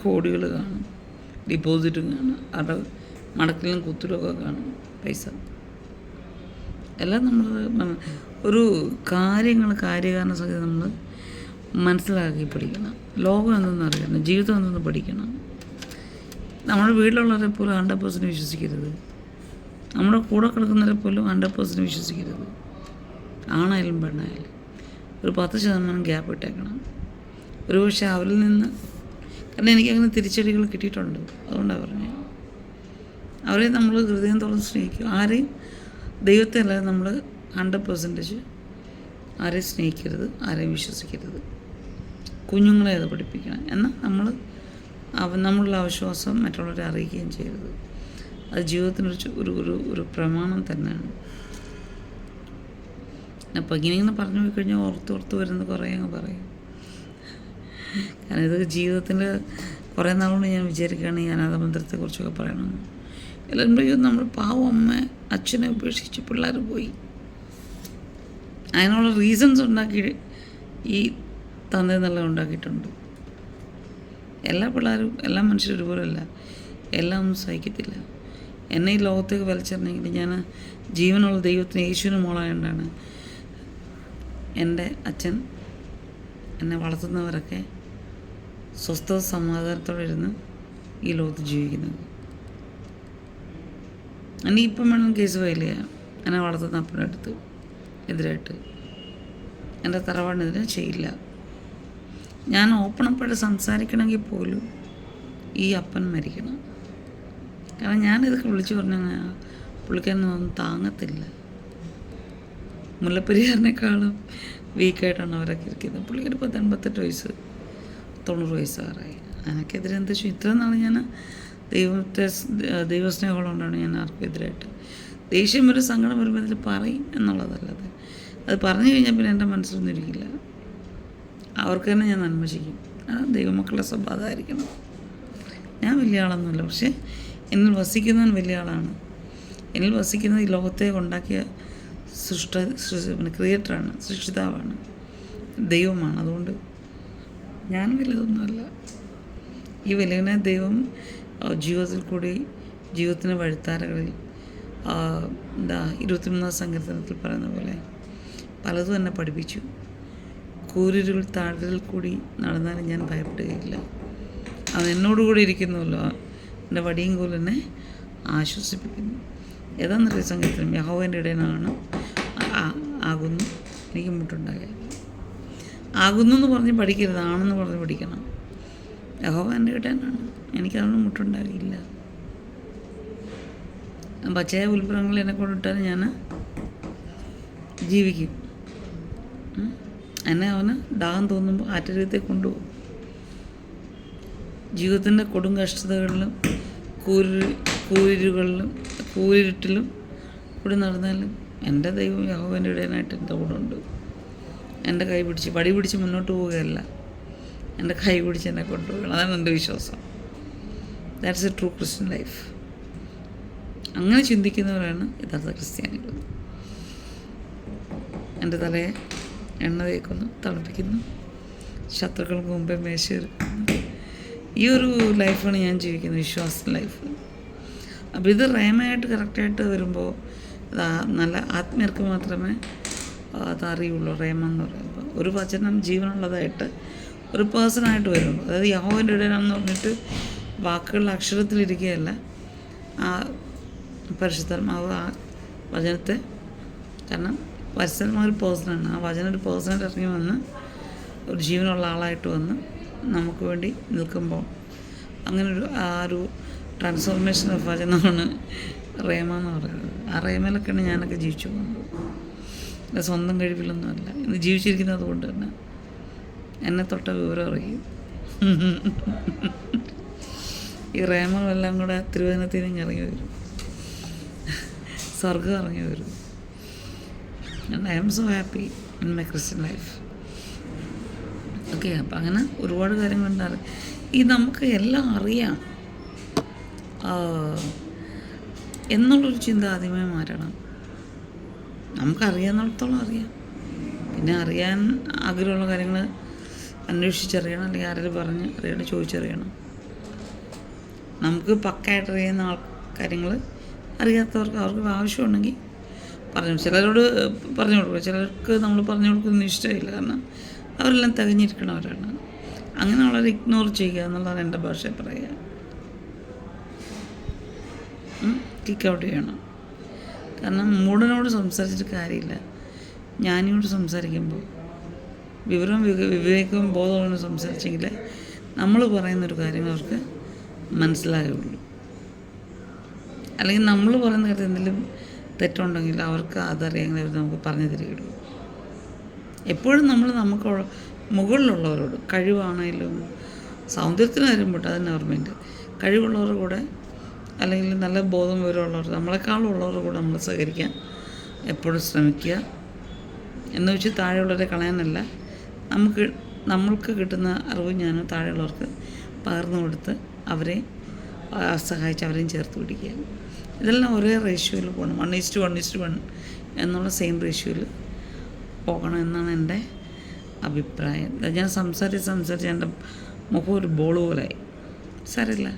കോടികൾ കാണും, ഡിപ്പോസിറ്റും കാണും, അവിടെ മടക്കിലും കുത്തിലൊക്കെ കാണും പൈസ. എല്ലാം നമ്മൾ ഒരു കാര്യകാരണ സഹിതം നമ്മൾ മനസ്സിലാക്കി പഠിക്കണം. ലോകം എന്തെന്ന് അറിയണം, ജീവിതം എന്തെന്ന് പഠിക്കണം. നമ്മുടെ വീട്ടിലുള്ളവരെ പോലും 100% വിശ്വസിക്കരുത്, നമ്മുടെ കൂടെ കിടക്കുന്നവരെ പോലും 100% വിശ്വസിക്കരുത്. ആണായാലും പെണ്ണായാലും ഒരു 10% ഗ്യാപ്പ് ഇട്ടേക്കണം. ഒരുപക്ഷെ അവരിൽ നിന്ന്, കാരണം എനിക്കങ്ങനെ തിരിച്ചടികൾ കിട്ടിയിട്ടുണ്ട്, അതുകൊണ്ടാണ് പറഞ്ഞത്. അവരെ നമ്മൾ ഹൃദയം തുറന്ന് സ്നേഹിക്കും. ആരെയും, ദൈവത്തെ അല്ലാതെ നമ്മൾ 100% ആരെയും സ്നേഹിക്കരുത്, ആരെയും വിശ്വസിക്കരുത്. കുഞ്ഞുങ്ങളെ അത് പഠിപ്പിക്കണം. എന്നാൽ നമ്മളുടെ അവിശ്വാസം മറ്റുള്ളവരെ അറിയിക്കുകയും ചെയ്യരുത്. അത് ജീവിതത്തിനൊരു ഒരു പ്രമാണം തന്നെയാണ്. അപ്പോൾ ഇങ്ങനെ പറഞ്ഞു പോയി കഴിഞ്ഞാൽ ഓർത്ത് വരുന്നത് കുറേ അങ്ങ് പറയും. കാരണം ഇത് ജീവിതത്തിൽ കുറേ നാളുകൊണ്ട് ഞാൻ വിചാരിക്കുകയാണ് ഈ അനാഥമന്ദിരത്തെക്കുറിച്ചൊക്കെ പറയണമെന്ന്. എല്ലാവരും നമ്മൾ പാവം അമ്മ അച്ഛനെ ഉപേക്ഷിച്ച് പിള്ളേർ പോയി, അതിനുള്ള റീസൺസ് ഉണ്ടാക്കി ഈ തന്നെന്നെല്ലാം ഉണ്ടാക്കിയിട്ടുണ്ട്. എല്ലാ പിള്ളേരും, എല്ലാ മനുഷ്യരും ഒരുപോലെയല്ല, എല്ലാം ഒന്നും സഹിക്കത്തില്ല. എന്നെ ഈ ലോകത്തേക്ക് വലിച്ചെറിഞ്ഞെങ്കിൽ ഞാൻ ജീവനുള്ള ദൈവത്തിന് യേശുവിന് മോളായതുകൊണ്ടാണ് എൻ്റെ അച്ഛൻ, എന്നെ വളർത്തുന്നവരൊക്കെ സ്വസ്ഥത സമാധാനത്തോടെ ഇരുന്ന് ഈ ലോകത്ത് ജീവിക്കുന്നത്. എനിക്ക് ഇപ്പം വേണം കേസ് ഫയൽ ചെയ്യാം, എന്നെ വളർത്തുന്ന അപ്പൻ്റെ അടുത്ത് എതിരായിട്ട്. എൻ്റെ തറവാടിനെതിരെ ചെയ്യില്ല. ഞാൻ ഓപ്പണപ്പായിട്ട് സംസാരിക്കണമെങ്കിൽ പോലും ഈ അപ്പൻ മരിക്കണം. കാരണം ഞാനിതൊക്കെ വിളിച്ചു പറഞ്ഞാൽ പുള്ളിക്കാരനൊന്നും താങ്ങത്തില്ല. മുല്ലപ്പെരിയാറിനേക്കാളും വീക്കായിട്ടാണ് അവരൊക്കെ ഇരിക്കുന്നത്. പുള്ളിക്കൊരു 88 വയസ്സ് 90 വയസ്സാറായി. അതിനൊക്കെതിരെ എന്താ വെച്ചാൽ ഇത്രയും നാൾ ഞാൻ ദൈവസ്നേഹമുള്ളതുകൊണ്ടാണ് ഞാൻ ആർക്കും എതിരായിട്ട് ദേഷ്യം ഒരു സങ്കടം വരുമ്പോൾ ഇതിൽ പറയും എന്നുള്ളതല്ലാതെ അത് പറഞ്ഞു കഴിഞ്ഞാൽ പിന്നെ എൻ്റെ മനസ്സിലൊന്നും ഇരിക്കില്ല. അവർക്ക് തന്നെ ഞാൻ നന്മ ചെയ്യും. ദൈവമക്കളുടെ സ്വഭാവമായിരിക്കണം. ഞാൻ വലിയ ആളൊന്നുമില്ല, പക്ഷേ എന്നിൽ വസിക്കുന്നവൻ വലിയ ആളാണ്. എന്നിൽ വസിക്കുന്നത് ഈ ലോകത്തെ ഉണ്ടാക്കിയ പിന്നെ ക്രിയേറ്ററാണ്, സൃഷ്ടിതാവാണ്, ദൈവമാണ്. അതുകൊണ്ട് ഞാൻ വലുതൊന്നുമല്ല. ഈ വലിയവനെ ദൈവം ജീവിതത്തിൽ കൂടി, ജീവിതത്തിൻ്റെ വഴിത്താരകളിൽ 23 സങ്കീർത്തനത്തിൽ പറയുന്ന പോലെ പലതും എന്നെ പഠിപ്പിച്ചു. കൂരിരുൾ താഴ്വരയിൽ കൂടി നടന്നാലും ഞാൻ ഭയപ്പെടുകയില്ല. അവൻ എന്നോടുകൂടി ഇരിക്കുന്നുവല്ലോ, എൻ്റെ വടിയും കോലും എന്നെ ആശ്വസിപ്പിക്കുന്നു. ഏതാണെന്നറിയ സങ്കീർത്തനം? യഹോവൻ്റെ ഇടയനാണ് ആകുന്നു, എനിക്ക് മുട്ടുണ്ടാകില്ല. ആകുന്നു എന്ന് പറഞ്ഞ് പഠിക്കരുത്, ആണെന്ന് പറഞ്ഞ് പഠിക്കണം. യഹോവ എൻ്റെ ഇടയനാണ്, എനിക്കതൊന്നും മുട്ടുണ്ടാകില്ല. പച്ചയായ ഉൽപ്പന്നങ്ങൾ എന്നെ കൊണ്ടിട്ടാൽ ഞാൻ ജീവിക്കും. എന്നെ അവന് ദാഹം തോന്നുമ്പോൾ ആറ്റരീയത്തെ കൊണ്ടുപോകും. ജീവിതത്തിൻ്റെ കൊടും കഷ്ടതകളിലും കൂരിരുട്ടിലും കൂടി നടന്നാലും എൻ്റെ ദൈവം യഹോവൻ്റെ ഇടയനായിട്ട് എൻ്റെ കൂടെ ഉണ്ട്. എൻ്റെ കൈ പിടിച്ച്, വടി പിടിച്ച് മുന്നോട്ട് പോവുകയല്ല, എൻ്റെ കൈ പിടിച്ച് എന്നെ കൊണ്ടുപോകണം. അതാണ് എൻ്റെ വിശ്വാസം. That's A true Christian life. അങ്ങനെ ചിന്തിക്കുന്നവരാണ് യഥാർത്ഥ ക്രിസ്ത്യാനികൾ. എൻ്റെ തലയെ എണ്ണ തേക്കുന്നു, തണുപ്പിക്കുന്നു, ശത്രുക്കൾക്ക് മുമ്പേ മേശയൊരുക്കുന്നു. ഈ ഒരു ലൈഫാണ് ഞാൻ ജീവിക്കുന്നത്, വിശ്വാസ ലൈഫ്. അപ്പോൾ ഇത് റേമയായിട്ട് കറക്റ്റായിട്ട് വരുമ്പോൾ നല്ല ആത്മീയർക്ക് മാത്രമേ അതറിയുള്ളൂ. റേമ എന്ന് പറയുമ്പോൾ ഒരു വചനം ജീവനുള്ളതായിട്ട് ഒരു പേഴ്സണായിട്ട് വരുമ്പോൾ, അതായത് യഹോവൻ്റെ ഇടയനാണെന്ന് പറഞ്ഞിട്ട് വാക്കുകളുടെ അക്ഷരത്തിലിരിക്കുകയല്ല, ആ പരിശുദ്ധാത്മാവ് ആ വചനത്തെ, കാരണം പരിശുദ്ധാത്മാവ് ഒരു പേഴ്സണാണ്, ആ വചനം ഒരു പേഴ്സണായിട്ട് ഇറങ്ങി വന്ന് ഒരു ജീവനുള്ള ആളായിട്ട് വന്ന് നമുക്ക് വേണ്ടി നിൽക്കുമ്പോൾ അങ്ങനൊരു ആ ഒരു ട്രാൻസ്ഫോർമേഷൻ ഓഫ് വചനമാണ് റേമ എന്ന് പറയുന്നത്. ആ റേമയിലൊക്കെയാണ് ഞാനൊക്കെ ജീവിച്ചു പോകുന്നത്. എൻ്റെ സ്വന്തം കഴിവിലൊന്നുമല്ല, ഇന്ന് ജീവിച്ചിരിക്കുന്നത് അതുകൊണ്ട് തന്നെ എന്നെ തൊട്ട വിവരം അറിയും. ഈ റേമകളെല്ലാം കൂടെ തിരുവചനത്തിൽ നിന്ന് ഇറങ്ങി വരും, സ്വർഗം ഇറങ്ങി വരും. And I am so happy in my Christian life. Okay, അപ്പം അങ്ങനെ ഒരുപാട് കാര്യങ്ങളുണ്ട്. ഈ നമുക്ക് എല്ലാം അറിയാം എന്നുള്ളൊരു ചിന്ത ആദ്യമേ മാറ്റണം. നമുക്കറിയാവുന്നിടത്തോളം അറിയാം, പിന്നെ അറിയാൻ ആഗ്രഹമുള്ള കാര്യങ്ങൾ അന്വേഷിച്ചറിയണം, അല്ലെങ്കിൽ ആരെങ്കിലും പറഞ്ഞ് അറിയണം, ചോദിച്ചറിയണം. നമുക്ക് പക്കായിട്ട് അറിയുന്ന കാര്യങ്ങൾ അറിയാത്തവർക്ക് അവർക്ക് ആവശ്യമുണ്ടെങ്കിൽ പറഞ്ഞു, ചിലരോട് പറഞ്ഞു കൊടുക്കുക, ചിലർക്ക് നമ്മൾ പറഞ്ഞു കൊടുക്കുന്നത് ഇഷ്ടമില്ല, കാരണം അവരെല്ലാം തികഞ്ഞിരിക്കണവരാണ്. അങ്ങനെയുള്ളവരെ ഇഗ്നോർ ചെയ്യുക എന്നുള്ളതാണ് എൻ്റെ ഭാഷയിൽ പറയുക. കിക്ക് ഔട്ട് ചെയ്യണം. കാരണം മൂടനോട് സംസാരിച്ചിട്ട് കാര്യമില്ല. ജ്ഞാനിയോട് സംസാരിക്കുമ്പോൾ വിവേകവും ബോധവും സംസാരിച്ചെങ്കിൽ നമ്മൾ പറയുന്നൊരു കാര്യം അവർക്ക് മനസ്സിലാകുള്ളൂ. അല്ലെങ്കിൽ നമ്മൾ പറയുന്ന കാര്യം എന്തെങ്കിലും തെറ്റുണ്ടെങ്കിൽ അവർക്ക് അതറിയാമെങ്കിൽ അവർ നമുക്ക് പറഞ്ഞു തരികയുള്ളൂ. എപ്പോഴും നമ്മൾ നമുക്ക് മുകളിലുള്ളവരോട്, കഴിവാണെങ്കിലും സൗന്ദര്യത്തിന് കാര്യം പോട്ടെ, അത് ഗവൺമെൻറ് കഴിവുള്ളവരുടെ കൂടെ, അല്ലെങ്കിൽ നല്ല ബോധം വിവരമുള്ളവർ, നമ്മളെക്കാളും ഉള്ളവരുടെ കൂടെ നമ്മൾ സഹകരിക്കാൻ എപ്പോഴും ശ്രമിക്കുക. എന്ന് വെച്ച് താഴെയുള്ളവരെ കളയാനല്ല, നമ്മൾക്ക് കിട്ടുന്ന അറിവ് ഞാനും താഴെയുള്ളവർക്ക് പകർന്നു കൊടുത്ത് അവരെ സഹായിച്ച് അവരെയും ചേർത്ത് പിടിക്കുക. ഇതെല്ലാം ഒരേ റേഷ്യോയിൽ പോകണം. 1:1:1 എന്നുള്ള സെയിം റേഷ്യോയിൽ പോകണം എന്നാണ് എൻ്റെ അഭിപ്രായം. ഞാൻ സംസാരിച്ച് എൻ്റെ മുഖം ഒരു ബോൾ പോലായി. സാരമില്ല,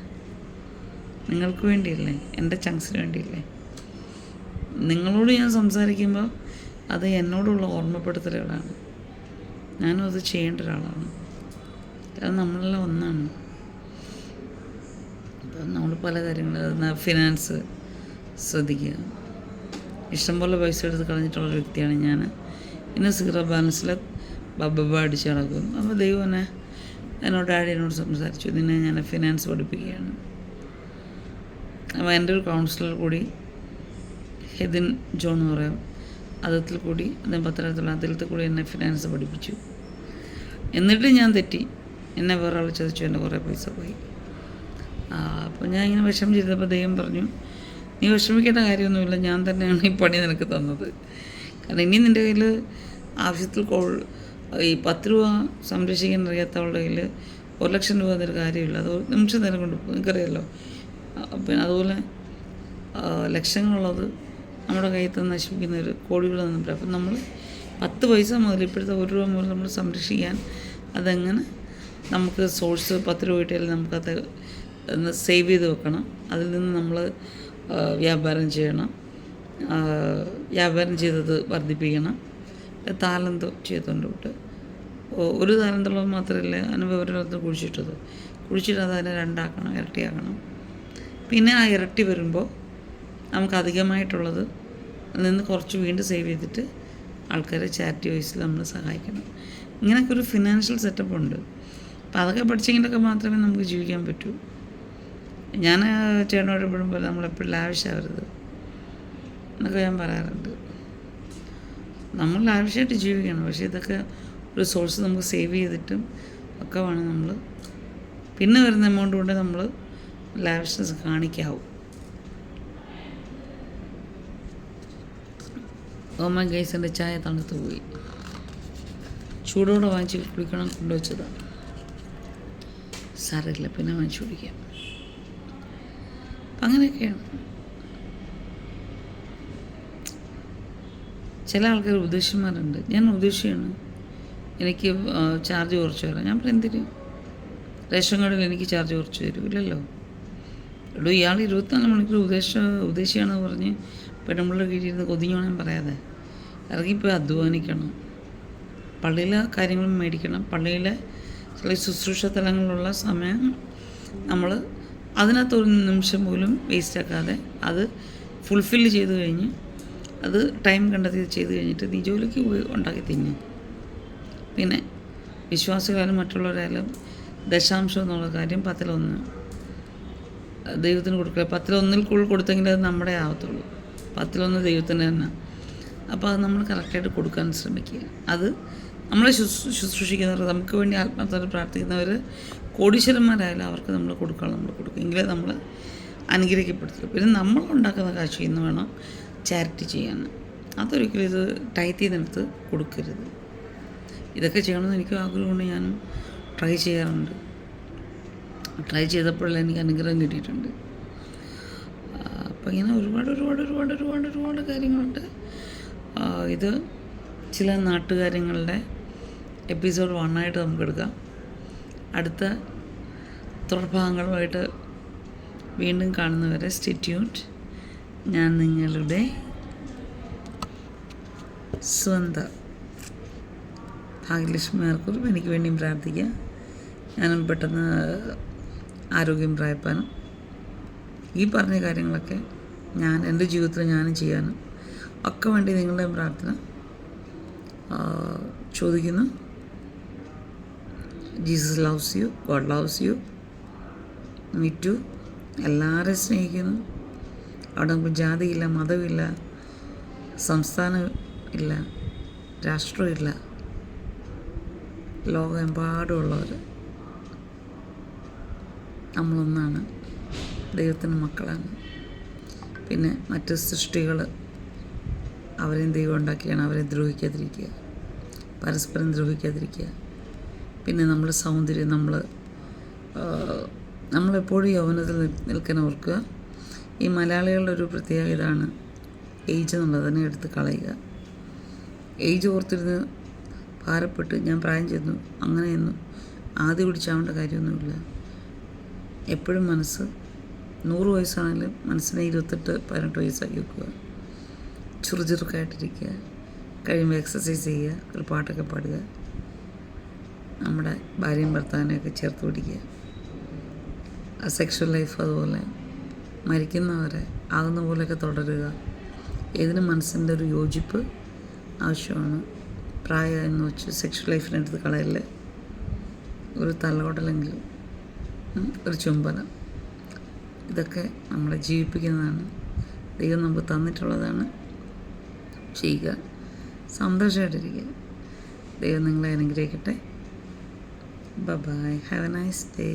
നിങ്ങൾക്ക് വേണ്ടിയല്ലേ, എൻ്റെ ചങ്സിന് വേണ്ടിയല്ലേ. നിങ്ങളോട് ഞാൻ സംസാരിക്കുമ്പോൾ അത് എന്നോടുള്ള ഓർമ്മപ്പെടുത്തലുകളാണ്. ഞാനും അത് ചെയ്യേണ്ട ഒരാളാണ്. കാരണം നമ്മളെല്ലാം ഒന്നാണ്. അപ്പം നമ്മൾ പല കാര്യങ്ങൾ, ഫിനാൻസ് ശ്രദ്ധിക്കുക. ഇഷ്ടംപോലെ പൈസ എടുത്ത് കളഞ്ഞിട്ടുള്ളൊരു വ്യക്തിയാണ് ഞാൻ. ഇന്ന് സീറോ ബാലൻസിൽ ബബ്ബ അടിച്ച് നടക്കും. അപ്പോൾ ദൈവം എന്നോട് ഡാഡിയോട് സംസാരിച്ചു, നിന്നെ ഞാൻ ഫിനാൻസ് പഠിപ്പിക്കുകയാണ്. അപ്പോൾ എൻ്റെ ഒരു കൗൺസിലർ കൂടി, ഹെദിൻ ജോൺ എന്ന് പറയാം, അതിൽ കൂടി, അദ്ദേഹം പത്തനംതിട്ട അതിലത്തിൽ കൂടി എന്നെ ഫിനാൻസ് പഠിപ്പിച്ചു. എന്നിട്ട് ഞാൻ തെറ്റി, എന്നെ വേറെ ആൾ ചതിച്ചു, എൻ്റെ കുറേ പൈസ പോയി. അപ്പോൾ ഞാൻ ഇങ്ങനെ വിഷമിച്ചിരുന്നപ്പോൾ ദൈവം പറഞ്ഞു, നീ വിഷമിക്കേണ്ട കാര്യമൊന്നുമില്ല, ഞാൻ തന്നെയാണ് ഈ പണി നിനക്ക് തന്നത്. കാരണം ഇനി നിൻ്റെ കയ്യിൽ ആവശ്യത്തിൽ ഈ 10 രൂപ സംരക്ഷിക്കാൻ അറിയാത്തവളുടെ കയ്യിൽ 1,00,000 രൂപ എന്നൊരു കാര്യമില്ല. അത് നിമിഷം നേരം കൊണ്ട് പോകും, നിനക്കറിയാമല്ലോ. പിന്നെ അതുപോലെ ലക്ഷങ്ങളുള്ളത് നമ്മുടെ കയ്യിൽ നിന്ന് നശിപ്പിക്കുന്നവർ കോടികൾ നിന്നിട്ട്. അപ്പം നമ്മൾ 10 പൈസ മുതൽ ഇപ്പോഴത്തെ 1 രൂപ മുതൽ നമ്മൾ സംരക്ഷിക്കാൻ അതെങ്ങനെ നമുക്ക് സോഴ്സ് 10 രൂപ കിട്ടിയാൽ നമുക്കത് ഒന്ന് സേവ് ചെയ്ത് വെക്കണം. അതിൽ നിന്ന് നമ്മൾ വ്യാപാരം ചെയ്യണം, വ്യാപാരം ചെയ്തത് വർദ്ധിപ്പിക്കണം. താലന്ത് ചെയ്തുകൊണ്ട് വിട്ട് ഒരു താലന്തുള്ളത് മാത്രമല്ല അനുഭവത്തിൽ കുഴിച്ചിട്ട് അതിനെ 2 ആക്കണം, ഇരട്ടിയാക്കണം. പിന്നെ ആ ഇരട്ടി വരുമ്പോൾ നമുക്ക് അധികമായിട്ടുള്ളത് അതിൽ നിന്ന് കുറച്ച് വീണ്ടും സേവ് ചെയ്തിട്ട് ആൾക്കാരെ ചാരിറ്റി വൈസിൽ നമ്മൾ സഹായിക്കണം. ഇങ്ങനെയൊക്കെ ഒരു ഫിനാൻഷ്യൽ സെറ്റപ്പ് ഉണ്ട്. അപ്പം അതൊക്കെ പഠിച്ചെങ്കിലൊക്കെ മാത്രമേ നമുക്ക് ജീവിക്കാൻ പറ്റൂ. ഞാൻ ചേട്ടനോട് എപ്പോഴും പോലെ നമ്മളെപ്പോഴും ലാവിഷാവരുത് എന്നൊക്കെ ഞാൻ പറയാറുണ്ട്. നമ്മൾ ലാവിഷായിട്ട് ജീവിക്കണം. പക്ഷേ ഇതൊക്കെ ഒരു സോഴ്സ് നമുക്ക് സേവ് ചെയ്തിട്ടും ഒക്കെ വേണം നമ്മൾ പിന്നെ വരുന്ന എമൗണ്ട് കൊണ്ട് നമ്മൾ ലാവിഷ്നസ് കാണിക്കാവും. ഓമൻ ഗൈസിൻ്റെ ചായ തണുത്ത് പോയി. ചൂടോടെ വാങ്ങിച്ച് കുടിക്കണം കൊണ്ടുവച്ചതാണ്. സാരമില്ല, പിന്നെ വാങ്ങിച്ച് കുടിക്കാം. അപ്പം അങ്ങനെയൊക്കെയാണ്. ചില ആൾക്കാർ ഉദ്ദേശന്മാരുണ്ട്. ഞാൻ ഉദ്ദേശിയാണ്, എനിക്ക് ചാർജ് കുറച്ച് തരാം. ഞാൻ പറയാം എന്തിന്? റേഷൻ കാർഡിൽ എനിക്ക് ചാർജ് കുറച്ച് തരുമില്ലല്ലോ. എടോ ഇയാൾ 24 മണിക്കൂർ ഉദ്ദേശിയാണെന്ന് പറഞ്ഞ് പെണ്ണുമ്പിള്ള കീഴിരുന്ന് കൊതിഞ്ഞോണം പറയാതെ ഇറങ്ങിപ്പോയി അധ്വാനിക്കണം. പള്ളിയിലെ കാര്യങ്ങളും മേടിക്കണം. പള്ളിയിലെ ചില ശുശ്രൂഷ തലങ്ങളിലുള്ള സമയം നമ്മൾ അതിനകത്തൊരു നിമിഷം പോലും വേസ്റ്റാക്കാതെ അത് ഫുൾഫില്ല് ചെയ്ത് കഴിഞ്ഞ് അത് ടൈം കണ്ടെത്തി ചെയ്ത് കഴിഞ്ഞിട്ട് നീ ജോലിക്ക് പോയി ഉണ്ടാക്കി തിന്നും. പിന്നെ വിശ്വാസികളായാലും മറ്റുള്ളവരായാലും ദശാംശം എന്നുള്ള കാര്യം 10-1 ദൈവത്തിന് കൊടുക്കുക. 10-1 കൂടുതൽ കൊടുത്തെങ്കിൽ അത് നമ്മുടെ ആവത്തുള്ളൂ. 10-1 ദൈവത്തിന് തന്നെ. അപ്പോൾ അത് നമ്മൾ കറക്റ്റായിട്ട് കൊടുക്കാൻ ശ്രമിക്കുക. അത് നമ്മളെ ശുശ്രൂഷിക്കുന്നവർ, നമുക്ക് വേണ്ടി ആത്മാർത്ഥത പ്രാർത്ഥിക്കുന്നവർ കോടീശ്വരന്മാരായാലും അവർക്ക് നമ്മൾ കൊടുക്കും. എങ്കിലേ നമ്മൾ അനുഗ്രഹിക്കപ്പെടുത്തുള്ളൂ. പിന്നെ നമ്മൾ ഉണ്ടാക്കുന്ന കാശ് ഇന്ന് വേണം ചാരിറ്റി ചെയ്യാൻ. അതൊരിക്കലും ഇത് ടൈറ്റ് ചെയ്തെടുത്ത് കൊടുക്കരുത്. ഇതൊക്കെ ചെയ്യണമെന്ന് എനിക്ക് ആഗ്രഹമുണ്ട്. ഞാനും ട്രൈ ചെയ്യാറുണ്ട്. ട്രൈ ചെയ്തപ്പോഴെല്ലാം എനിക്ക് അനുഗ്രഹം കിട്ടിയിട്ടുണ്ട്. അപ്പം ഇങ്ങനെ ഒരുപാട് കാര്യങ്ങളുണ്ട്. ഇത് ചില നാട്ടുകാര്യങ്ങളുടെ എപ്പിസോഡ് 1 നമുക്ക് എടുക്കാം. അടുത്ത തുടർഭാഗങ്ങളുമായിട്ട് വീണ്ടും കാണുന്നവരെ സ്റ്റേ ട്യൂൺഡ്. ഞാൻ നിങ്ങളുടെ സ്വന്തം ഭാഗ്യലക്ഷ്മി ആർക്കും എനിക്ക് വേണ്ടിയും പ്രാർത്ഥിക്കുക. ഞാനും പെട്ടെന്ന് ആരോഗ്യം പ്രാപിപ്പാനും ഈ പറഞ്ഞ കാര്യങ്ങളൊക്കെ ഞാൻ എൻ്റെ ജീവിതത്തിൽ ഞാനും ചെയ്യാനും ഒക്കെ വേണ്ടി നിങ്ങളുടെ പ്രാർത്ഥന ചോദിക്കുന്നു. Jesus loves you, God loves you, me too. എല്ലാവരെയും സ്നേഹിക്കുന്നു. അവിടെ നമുക്ക് ജാതിയില്ല, മതമില്ല, സംസ്ഥാനം ഇല്ല, രാഷ്ട്രമില്ല. ലോകമെമ്പാടുമുള്ളവർ നമ്മളൊന്നാണ്, ദൈവത്തിൻ്റെ മക്കളാണ്. പിന്നെ മറ്റ് സൃഷ്ടികൾ അവരെയും ദൈവം ഉണ്ടാക്കിയാണ്. അവരെ ദ്രോഹിക്കാതിരിക്കുക, പരസ്പരം ദ്രോഹിക്കാതിരിക്കുക. പിന്നെ നമ്മുടെ സൗന്ദര്യം, നമ്മളെപ്പോഴും യൗവനത്തിൽ നിൽക്കാൻ ഓർക്കുക. ഈ മലയാളികളുടെ ഒരു പ്രത്യേകത ഇതാണ്, ഏജ് എന്നുള്ളതിനെ എടുത്ത് കളയുക. ഏജ് ഓർത്തിരുന്ന് ഭാരപ്പെട്ട് ഞാൻ പ്രായം ചെന്നു അങ്ങനെയൊന്നും ആദ്യം പിടിച്ചാവേണ്ട കാര്യമൊന്നുമില്ല. എപ്പോഴും മനസ്സ് 100 വയസ്സാണെങ്കിലും മനസ്സിനെ 28-18 വയസ്സാക്കി വെക്കുക. ചുറുചുറുക്കായിട്ടിരിക്കുക. കഴിയുമ്പോൾ എക്സസൈസ് ചെയ്യുക, ഒരു പാട്ടൊക്കെ പാടുക, നമ്മുടെ ഭാര്യയും ഭർത്താവിനെയൊക്കെ ചേർത്ത് പിടിക്കുക. ആ സെക്ഷൽ ലൈഫ് അതുപോലെ മരിക്കുന്നവരെ ആകുന്ന പോലെയൊക്കെ തുടരുക. ഏതിനും മനസ്സിൻ്റെ ഒരു യോജിപ്പ് ആവശ്യമാണ്. പ്രായം എന്ന് വെച്ച് സെക്ഷൽ ലൈഫിനെടുത്ത് കളയല്ലേ. ഒരു തലകൊടലെങ്കിലും, ഒരു ചുംബനം, ഇതൊക്കെ നമ്മളെ ജീവിപ്പിക്കുന്നതാണ്. ദൈവം നമുക്ക് തന്നിട്ടുള്ളതാണ്. ചെയ്യുക, സന്തോഷമായിട്ടിരിക്കുക. ദൈവം നിങ്ങളെ അനുഗ്രഹിക്കട്ടെ. Bye. Have a nice day.